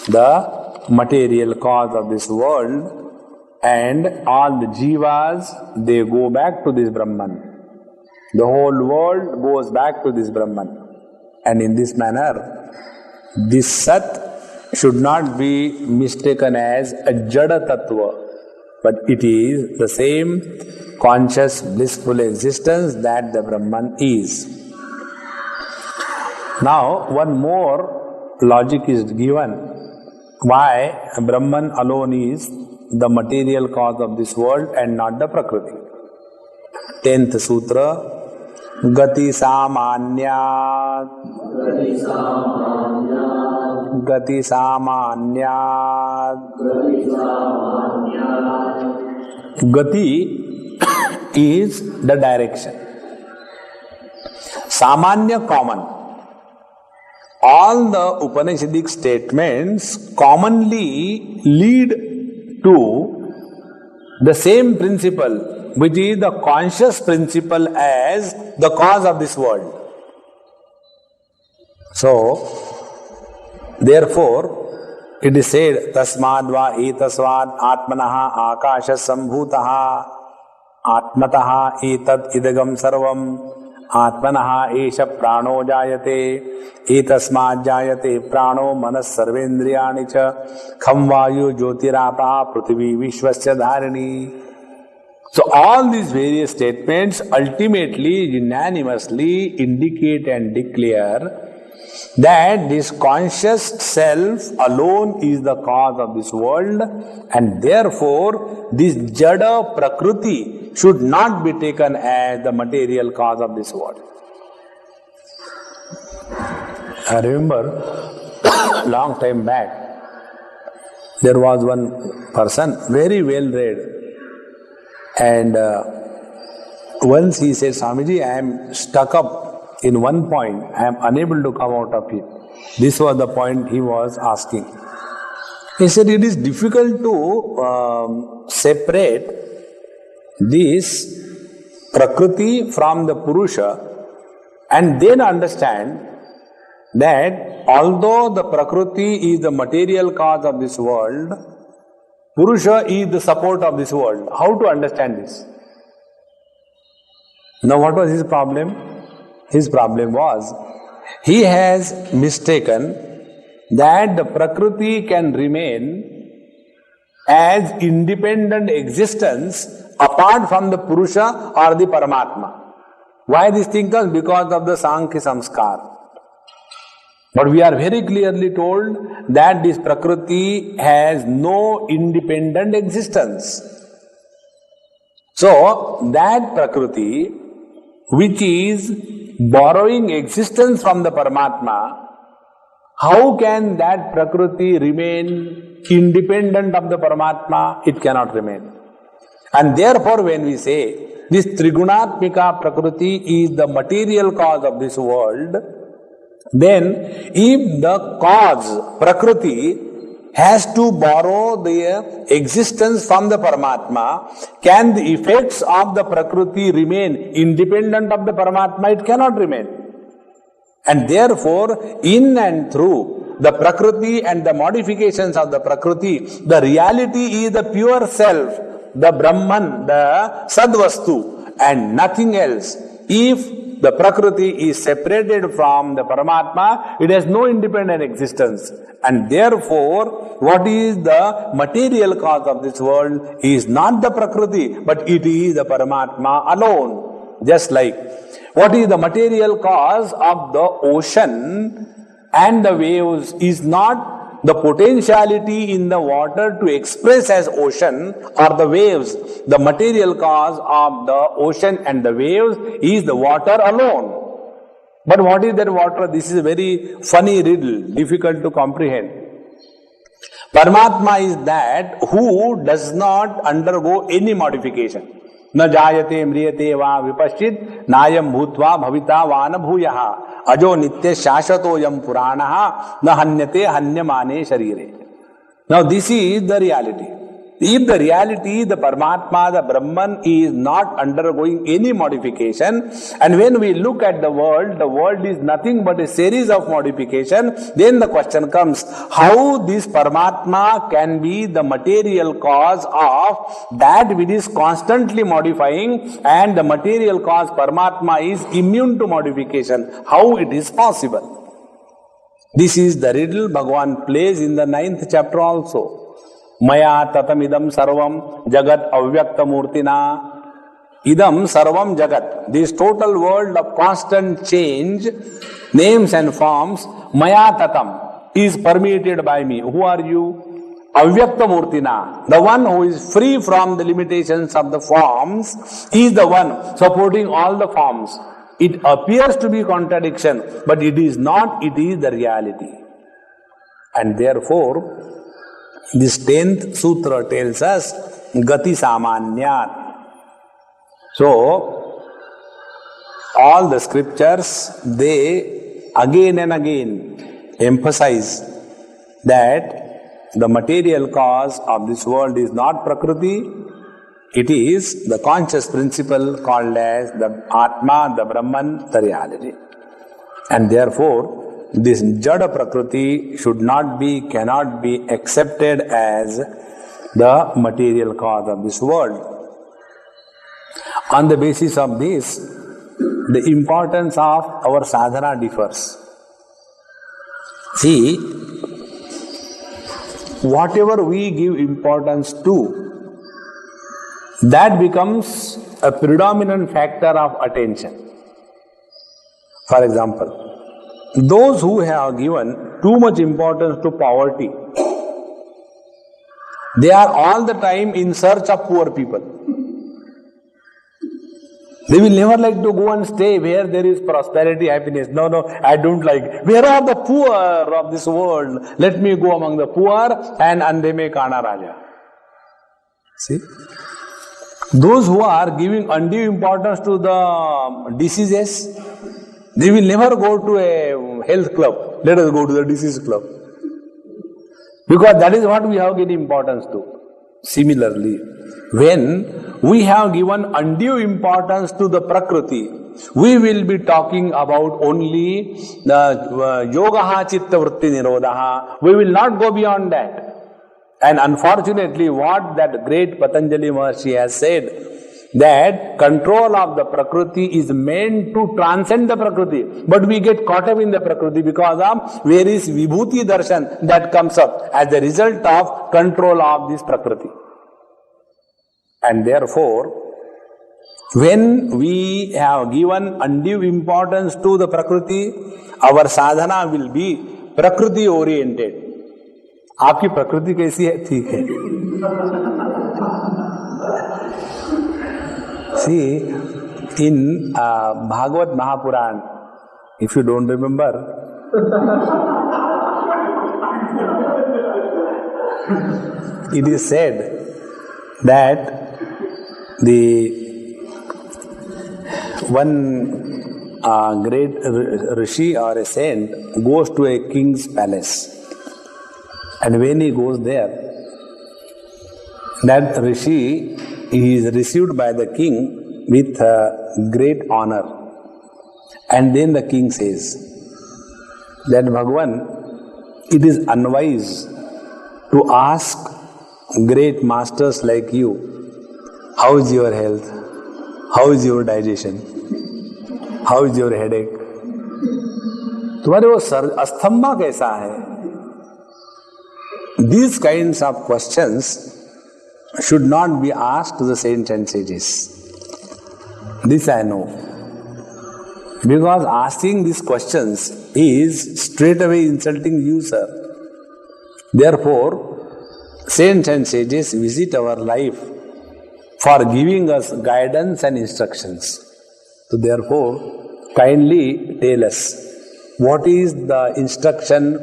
the material cause of this world, and all the jivas, they go back to this Brahman. The whole world goes back to this Brahman. And in this manner, this Sat should not be mistaken as a Jada Tattva, but it is the same conscious, blissful existence that the Brahman is. Now, one more logic is given why Brahman alone is the material cause of this world and not the Prakriti. 10th Sutra, Gati Samanyat, Gati Samanyat. Gati is the direction. Samanya, common. All the Upanishadic statements commonly lead to the same principle, which is the conscious principle, as the cause of this world. So, therefore, it is said, Tasmadva etasvad atmanaha akasha sambhutaha atmataha etat idagam sarvam atmanaha esha prano jayate etasmad jayate prano manas sarvendriyani cha kham vayu jyotirapa prithvi vishwasya dharini. So all these various statements ultimately unanimously indicate and declare that this conscious self alone is the cause of this world, and therefore this jada prakriti should not be taken as the material cause of this world. I remember long time back, there was one person, very well read, and once he said, Swamiji, I am stuck up in one point, I am unable to come out of it. This was the point he was asking. He said it is difficult to separate this Prakriti from the Purusha and then understand that although the Prakriti is the material cause of this world, Purusha is the support of this world. How to understand this? Now what was his problem? His problem was, he has mistaken that the Prakriti can remain as independent existence apart from the Purusha or the Paramatma. Why this thing comes? Because of the Sankhya Samskar. But we are very clearly told that this Prakriti has no independent existence. So, that Prakriti, which is borrowing existence from the Paramatma, how can that Prakriti remain independent of the Paramatma? It cannot remain. And therefore, when we say this Trigunatmika Prakriti is the material cause of this world, then if the cause, Prakriti, has to borrow the existence from the Paramatma, can the effects of the Prakriti remain independent of the Paramatma? It cannot remain. And therefore, in and through the Prakriti and the modifications of the Prakriti, the reality is the pure self, the Brahman, the Sadvastu, and nothing else. If the Prakriti is separated from the Paramatma, it has no independent existence. And therefore, what is the material cause of this world is not the Prakriti, but it is the Paramatma alone. Just like, what is the material cause of the ocean and the waves is not the potentiality in the water to express as ocean or the waves. The material cause of the ocean and the waves is the water alone. But what is that water? This is a very funny riddle, difficult to comprehend. Paramatma is that who does not undergo any modification. न जायते म्रियते वा विपश्चित नायम भूत्वा भविता वा न भूयः अजो नित्य शाश्वतोयम पुराणः न हन्यते हन्यमाने शरीरे. Now this is the reality. If the reality, the Paramatma, the Brahman is not undergoing any modification, and when we look at the world is nothing but a series of modification, then the question comes, how this Paramatma can be the material cause of that which is constantly modifying, and the material cause Paramatma is immune to modification. How it is possible? This is the riddle Bhagavan plays in the 9th chapter also. Maya tatamidam sarvam jagat avyakta murtina. Idam sarvam jagat. This total world of constant change, names and forms, Maya tatam, is permeated by me. Who are you? Avyakta murtina. The one who is free from the limitations of the forms is the one supporting all the forms. It appears to be contradiction, but it is not, it is the reality. And therefore, this 10th sutra tells us Gati Samanyat. So, all the scriptures, they again and again emphasize that the material cause of this world is not Prakriti, It is the conscious principle called as the Atma, the Brahman, the reality. And therefore, this Jada Prakriti should not be, cannot be accepted as the material cause of this world. On the basis of this, the importance of our sadhana differs. See, whatever we give importance to, that becomes a predominant factor of attention. For example, those who have given too much importance to poverty, they are all the time in search of poor people. They will never like to go and stay where there is prosperity, happiness. No, I don't like. Where are the poor of this world? Let me go among the poor and Andeme Kana Raja. See? Those who are giving undue importance to the diseases, they will never go to a health club. Let us go to the disease club. Because that is what we have given importance to. Similarly, when we have given undue importance to the Prakriti, we will be talking about only the Yogaha Chitta Vritti Nirodhaha. We will not go beyond that. And unfortunately, what that great Patanjali Maharshi has said, that control of the Prakriti is meant to transcend the Prakriti. But we get caught up in the Prakriti because of various Vibhuti Darshan that comes up as a result of control of this Prakriti. And therefore, when we have given undue importance to the Prakriti, our sadhana will be Prakriti oriented. आपकी प्रकृति कैसी है? ठीक है. See, in Bhagavad Mahapuran, if you don't remember, it is said that the one great rishi or a saint goes to a king's palace. And when he goes there, that rishi is received by the king with great honor. And then the king says that Bhagavan, it is unwise to ask great masters like you, how is your health? How is your digestion? How is your headache? तुम्हारे वो asthma कैसा है? These kinds of questions should not be asked to the saints and sages. This I know. Because asking these questions is straight away insulting you, sir. Therefore, saints and sages visit our life for giving us guidance and instructions. So therefore, kindly tell us, what is the instruction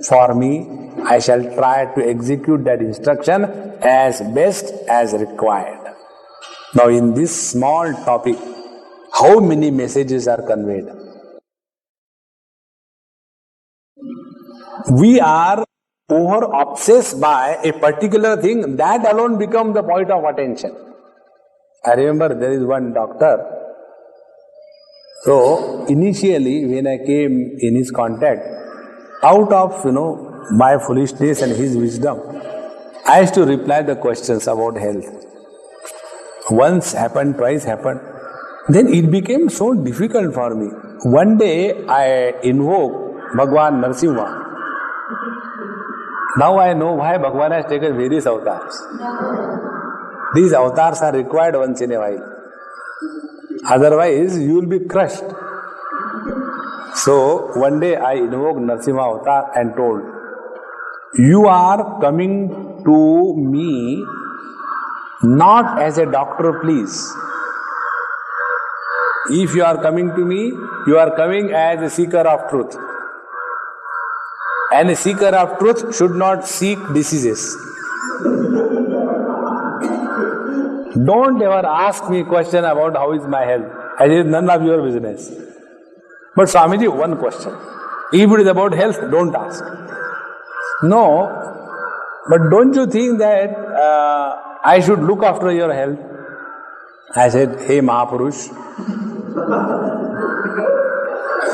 for me? I shall try to execute that instruction as best as required. Now in this small topic, how many messages are conveyed? We are over obsessed by a particular thing, that alone becomes the point of attention. I remember there is one doctor. So initially when I came in his contact, out of my foolishness and his wisdom, I used to reply the questions about health. Once happened, twice happened. Then it became so difficult for me. One day I invoked Bhagwan Narsimha. Now I know why Bhagwan has taken various avatars. These avatars are required once in a while. Otherwise, you will be crushed. So one day I invoked Narsimha avatar and told, you are coming to me not as a doctor, please. If you are coming to me, you are coming as a seeker of truth. And a seeker of truth should not seek diseases. Don't ever ask me question about how is my health. It is none of your business. But Swamiji, one question. If it is about health, don't ask. No, but don't you think that I should look after your health. I said, hey Mahapurush,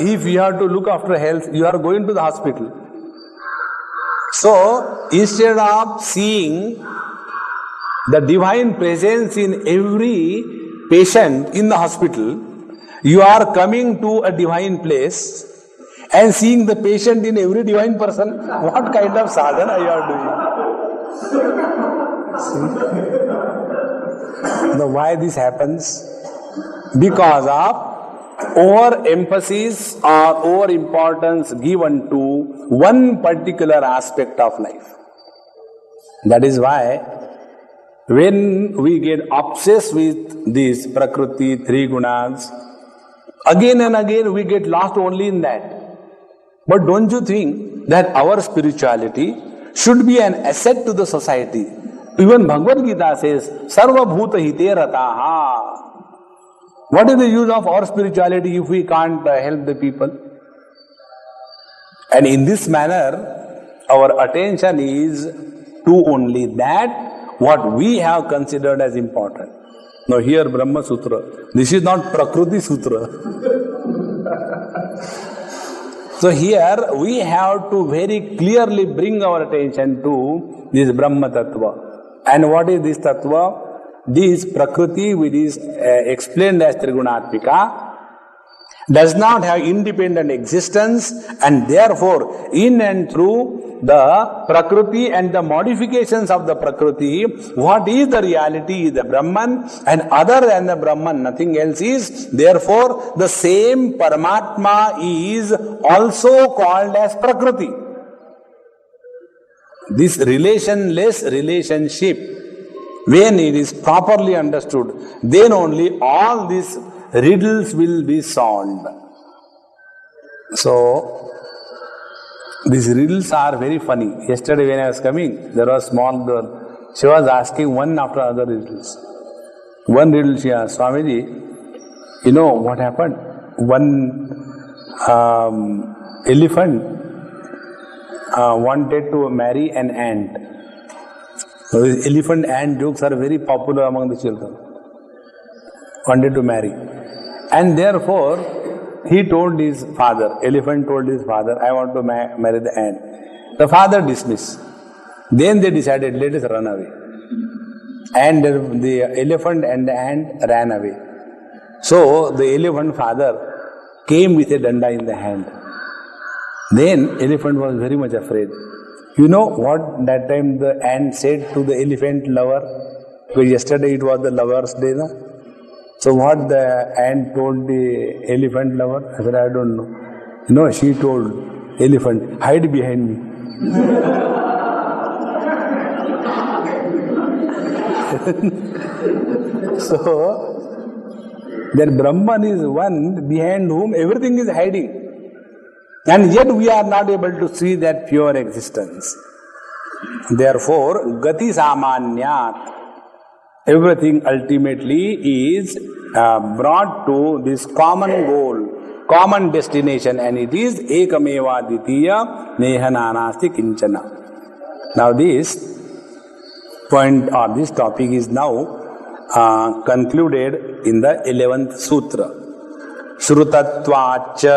if you have to look after health, you are going to the hospital. So, instead of seeing the divine presence in every patient in the hospital, you are coming to a divine place and seeing the patient in every divine person. What kind of sadhana you are doing? See? Now, why this happens? Because of overemphasis or overimportance given to one particular aspect of life. That is why when we get obsessed with these Prakriti, three gunas, again and again we get lost only in that. But don't you think that our spirituality should be an asset to the society? Even Bhagavad Gita says, Sarva Bhuta Hite Rataha. What is the use of our spirituality if we can't help the people? And in this manner, our attention is to only that what we have considered as important. Now here Brahma Sutra. This is not Prakriti Sutra. So here we have to very clearly bring our attention to this Brahma Tattva. And what is this Tattva? This Prakriti, which is explained as Trigunatmika, does not have independent existence, and therefore in and through the Prakriti and the modifications of the Prakriti, what is the reality is the Brahman, and other than the Brahman nothing else is. Therefore the same Paramatma is also called as Prakriti. This relationless relationship, when it is properly understood, then only all these riddles will be solved. So, these riddles are very funny. Yesterday when I was coming, there was a small girl. She was asking one after other riddles. One riddle she asked, Swamiji, you know what happened? One elephant wanted to marry an ant. So these elephant ant jokes are very popular among the children. Wanted to marry. And therefore, he told his father, elephant told his father, I want to marry the ant. The father dismissed. Then they decided, let us run away. And the elephant and the ant ran away. So the elephant father came with a danda in the hand. Then elephant was very much afraid. You know what that time the ant said to the elephant lover? Because yesterday it was the lover's day. No? So what the ant told the elephant lover? I said, I don't know. No, she told elephant, hide behind me. So, that Brahman is one behind whom everything is hiding. And yet we are not able to see that pure existence. Therefore, Gati Samanyat, everything ultimately is brought to this common goal, common destination, and it is Ekameva Ditiya Nehananasti Kinchana. Now this point or this topic is now concluded in the 11th Sutra. Shrutatvacha.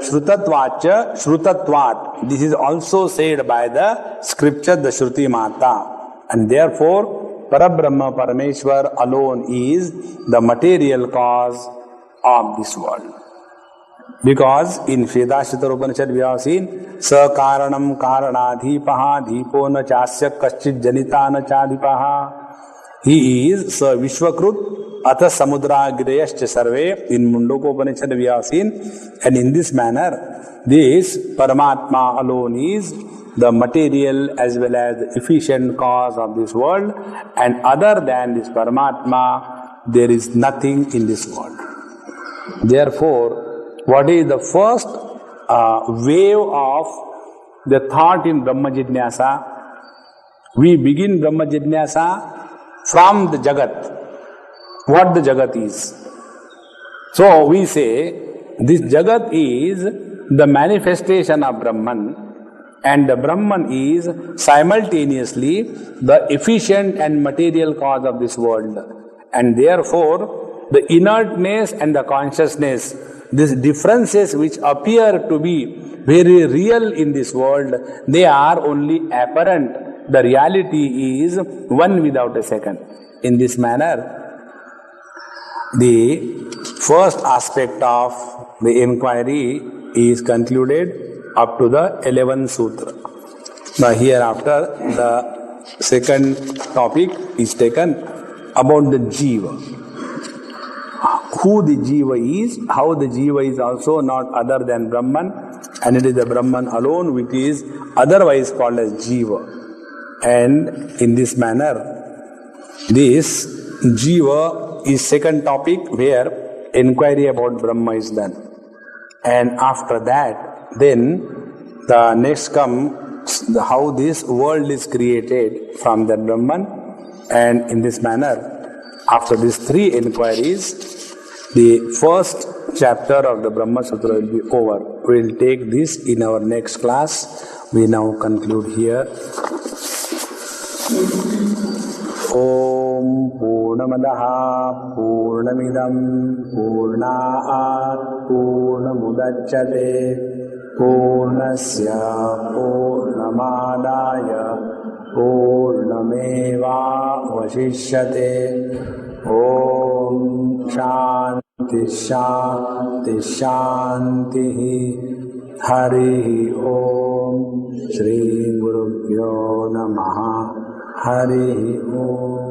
Shrutatvacha, Shrutatvat. This is also said by the scripture, the Shruti Mata. And therefore, Parabrahma Parameshwar alone is the material cause of this world. Because in Vedashita Upanishad we have seen Sakaranam Karanadhipaha Dhipo na Chasya Kaschit Janita na Chadhipaha. He is Sa Vishwakrut Atha Samudragrayascha Sarve. In Mundaka Upanishad we have seen. And in this manner, this Paramatma alone is the material as well as the efficient cause of this world. And other than this Paramatma, there is nothing in this world. Therefore, what is the first wave of the thought in Brahma Jidnyasa? We begin Brahma Jidnyasa from the Jagat. What the Jagat is. So we say this Jagat is the manifestation of Brahman, and the Brahman is simultaneously the efficient and material cause of this world. And therefore, the inertness and the consciousness, these differences which appear to be very real in this world, they are only apparent. The reality is one without a second. In this manner, the first aspect of the inquiry is concluded up to the 11th sutra. Now hereafter the second topic is taken about the jiva. Who the jiva is, how the jiva is also not other than Brahman, and it is the Brahman alone which is otherwise called as jiva. And in this manner, this jiva is second topic where inquiry about Brahma is done. And after that, then the next comes how this world is created from the Brahman. And in this manner, after these three inquiries, the first chapter of the Brahma Sutra will be over. We will take this in our next class. We now conclude here. Om Purnamadaha Purnamidam Purnaat Purnamudachyate Purnasya Purnamadaya Purnameva Vashishyate. Om Shanti Shanti Shanti. Hari Om. Shri Gurubhyo Namaha. Hari Om.